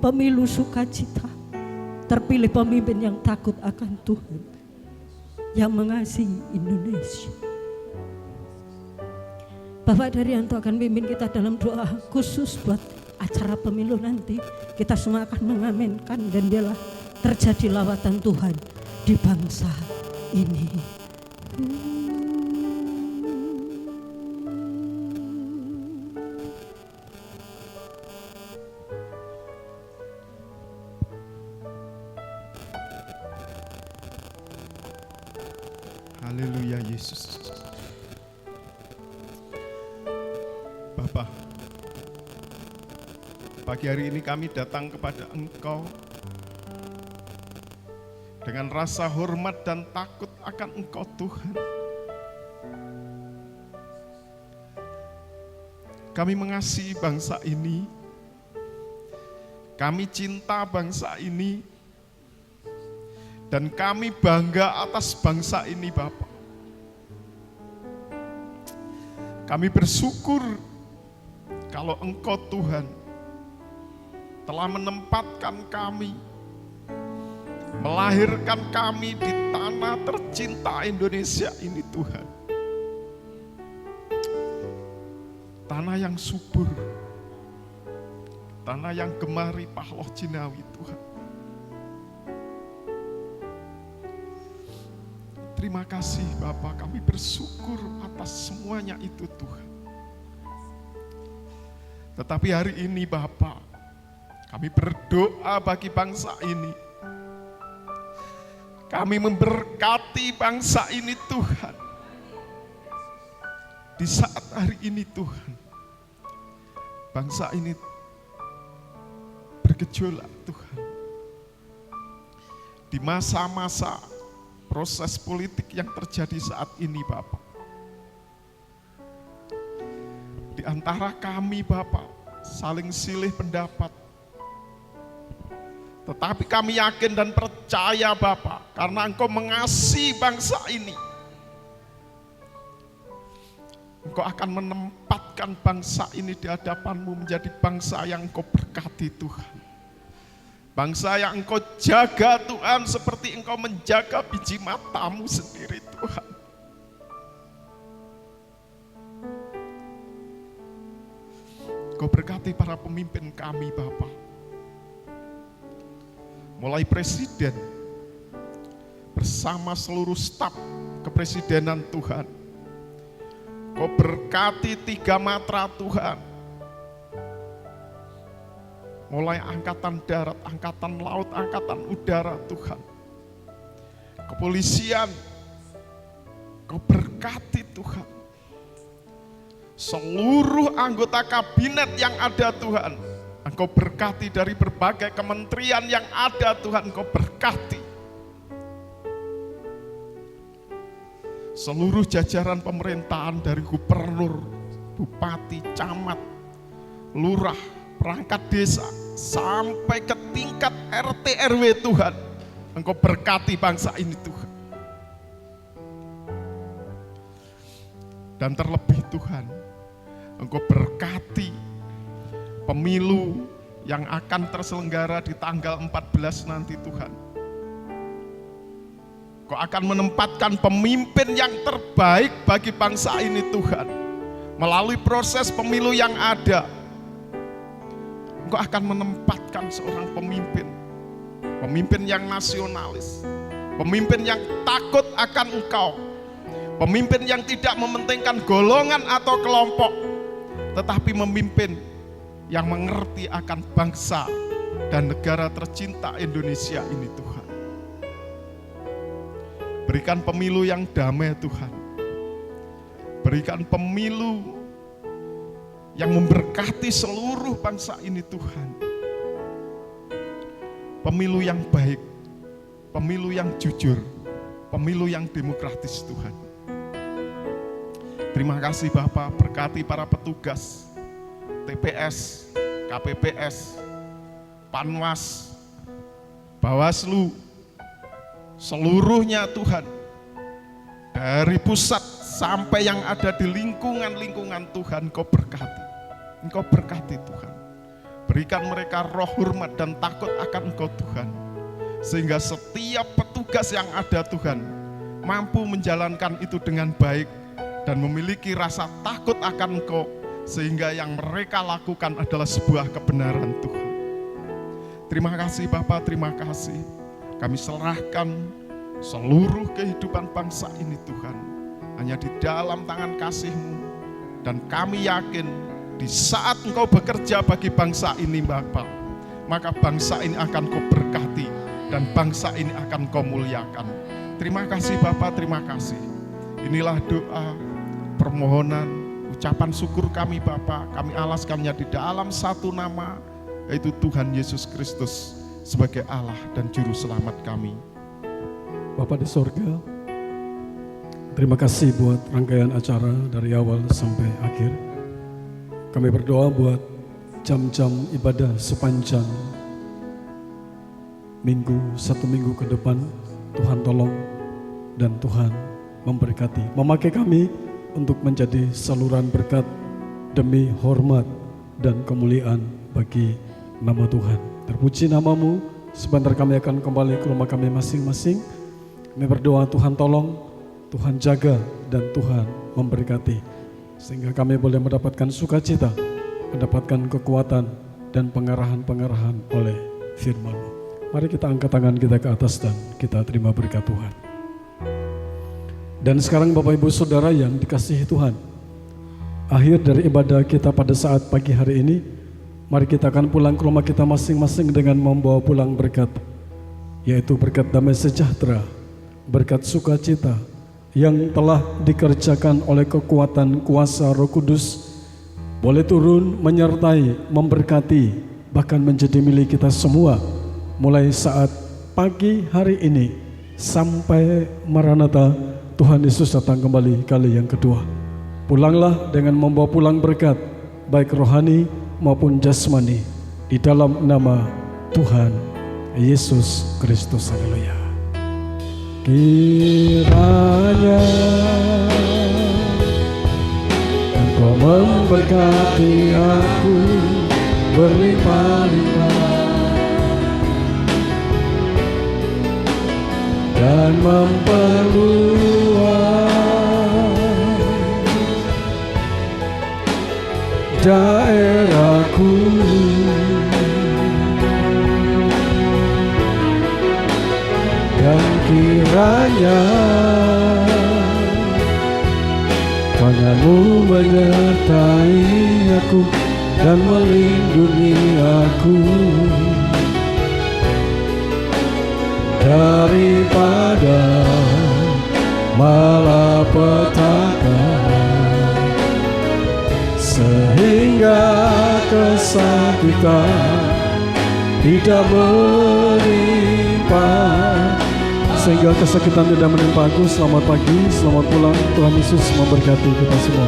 A: Pemilu sukacita, terpilih pemimpin yang takut akan Tuhan, yang mengasihi Indonesia. Bapak Daryanto akan pimpin kita dalam doa khusus buat acara pemilu nanti. Kita semua akan mengaminkan dan biarlah terjadi lawatan Tuhan di bangsa ini.
F: Haleluya Yesus. Bapa, pagi hari ini kami datang kepada Engkau dengan rasa hormat dan takut akan Engkau Tuhan. Kami mengasihi bangsa ini, kami cinta bangsa ini, dan kami bangga atas bangsa ini Bapa. Kami bersyukur kalau Engkau Tuhan telah menempatkan kami, melahirkan kami di tanah tercinta Indonesia ini Tuhan. Tanah yang subur, tanah yang gemari pahloh jinawi Tuhan. Terima kasih Bapa, kami bersyukur atas semuanya itu Tuhan. Tetapi hari ini Bapa, kami berdoa bagi bangsa ini. Kami memberkati bangsa ini Tuhan. Di saat hari ini Tuhan, bangsa ini bergejolak Tuhan. Di masa-masa proses politik yang terjadi saat ini Bapak. Di antara kami Bapak saling silih pendapat. Tetapi kami yakin dan percaya Bapak, karena Engkau mengasihi bangsa ini, Engkau akan menempatkan bangsa ini di hadapan-Mu menjadi bangsa yang Engkau berkati Tuhan. Bangsa yang Engkau jaga Tuhan seperti Engkau menjaga biji mata-Mu sendiri Tuhan. Engkau berkati para pemimpin kami Bapa. Mulai presiden bersama seluruh staf kepresidenan Tuhan. Engkau berkati 3 matra Tuhan. Mulai angkatan darat, angkatan laut, angkatan udara Tuhan. Kepolisian, Engkau berkati Tuhan. Seluruh anggota kabinet yang ada Tuhan, Engkau berkati dari berbagai kementerian yang ada Tuhan, Engkau berkati. Seluruh jajaran pemerintahan dari gubernur, bupati, camat, lurah, perangkat desa, sampai ke tingkat RT RW Tuhan, Engkau berkati bangsa ini Tuhan. Dan terlebih Tuhan, Engkau berkati pemilu yang akan terselenggara di tanggal 14 nanti Tuhan. Engkau akan menempatkan pemimpin yang terbaik bagi bangsa ini Tuhan. Melalui proses pemilu yang ada, Engkau akan menempatkan seorang pemimpin. Pemimpin yang nasionalis, pemimpin yang takut akan Engkau, pemimpin yang tidak mementingkan golongan atau kelompok, tetapi memimpin yang mengerti akan bangsa dan negara tercinta Indonesia ini Tuhan. Berikan pemilu yang damai Tuhan. Berikan pemilu yang memberkati seluruh bangsa ini Tuhan. Pemilu yang baik, pemilu yang jujur, pemilu yang demokratis Tuhan. Terima kasih Bapak, berkati para petugas TPS, KPPS, Panwas, Bawaslu, seluruhnya Tuhan. Dari pusat sampai yang ada di lingkungan-lingkungan Tuhan, Engkau berkati. Engkau berkati Tuhan. Berikan mereka roh hormat dan takut akan Engkau Tuhan. Sehingga setiap petugas yang ada Tuhan, mampu menjalankan itu dengan baik dan memiliki rasa takut akan Engkau. Sehingga yang mereka lakukan adalah sebuah kebenaran Tuhan. Terima kasih Bapak, terima kasih. Kami serahkan seluruh kehidupan bangsa ini Tuhan. Hanya di dalam tangan kasih-Mu. Dan kami yakin di saat Engkau bekerja bagi bangsa ini Bapak, maka bangsa ini akan Kau berkati dan bangsa ini akan Kau muliakan. Terima kasih Bapak, terima kasih. Inilah doa, permohonan, ucapan syukur kami Bapak. Kami alaskannya di dalam satu nama, yaitu Tuhan Yesus Kristus sebagai Allah dan Juru Selamat kami.
D: Bapa di sorga, terima kasih buat rangkaian acara dari awal sampai akhir. Kami berdoa buat jam-jam ibadah sepanjang satu minggu ke depan. Tuhan tolong dan Tuhan memberkati. Memakai kami untuk menjadi saluran berkat demi hormat dan kemuliaan bagi nama Tuhan. Terpuji nama-Mu. Sebentar kami akan kembali ke rumah kami masing-masing. Kami berdoa Tuhan tolong, Tuhan jaga dan Tuhan memberkati. Sehingga kami boleh mendapatkan sukacita, mendapatkan kekuatan dan pengarahan-pengarahan oleh firman-Mu. Mari kita angkat tangan kita ke atas dan kita terima berkat Tuhan. Dan sekarang Bapak Ibu Saudara yang dikasihi Tuhan, akhir dari ibadah kita pada saat pagi hari ini, mari kita akan pulang ke rumah kita masing-masing dengan membawa pulang berkat, yaitu berkat damai sejahtera, berkat sukacita, yang telah dikerjakan oleh kekuatan kuasa Roh Kudus boleh turun menyertai, memberkati, bahkan menjadi milik kita semua mulai saat pagi hari ini sampai Maranatha Tuhan Yesus datang kembali kali yang kedua. Pulanglah dengan membawa pulang berkat baik rohani maupun jasmani di dalam nama Tuhan Yesus Kristus. Haleluya. Kiranya Engkau memberkati aku berlimpah-limpah dan memperluas daerahku. Dan kiranya tangan-Mu menyertai aku dan melindungi aku daripada malapetaka, sehingga kesakitan tidak menimpa. Sehingga kesakitan tidak menimpa aku. Selamat pagi, selamat pulang. Tuhan Yesus memberkati kita semua.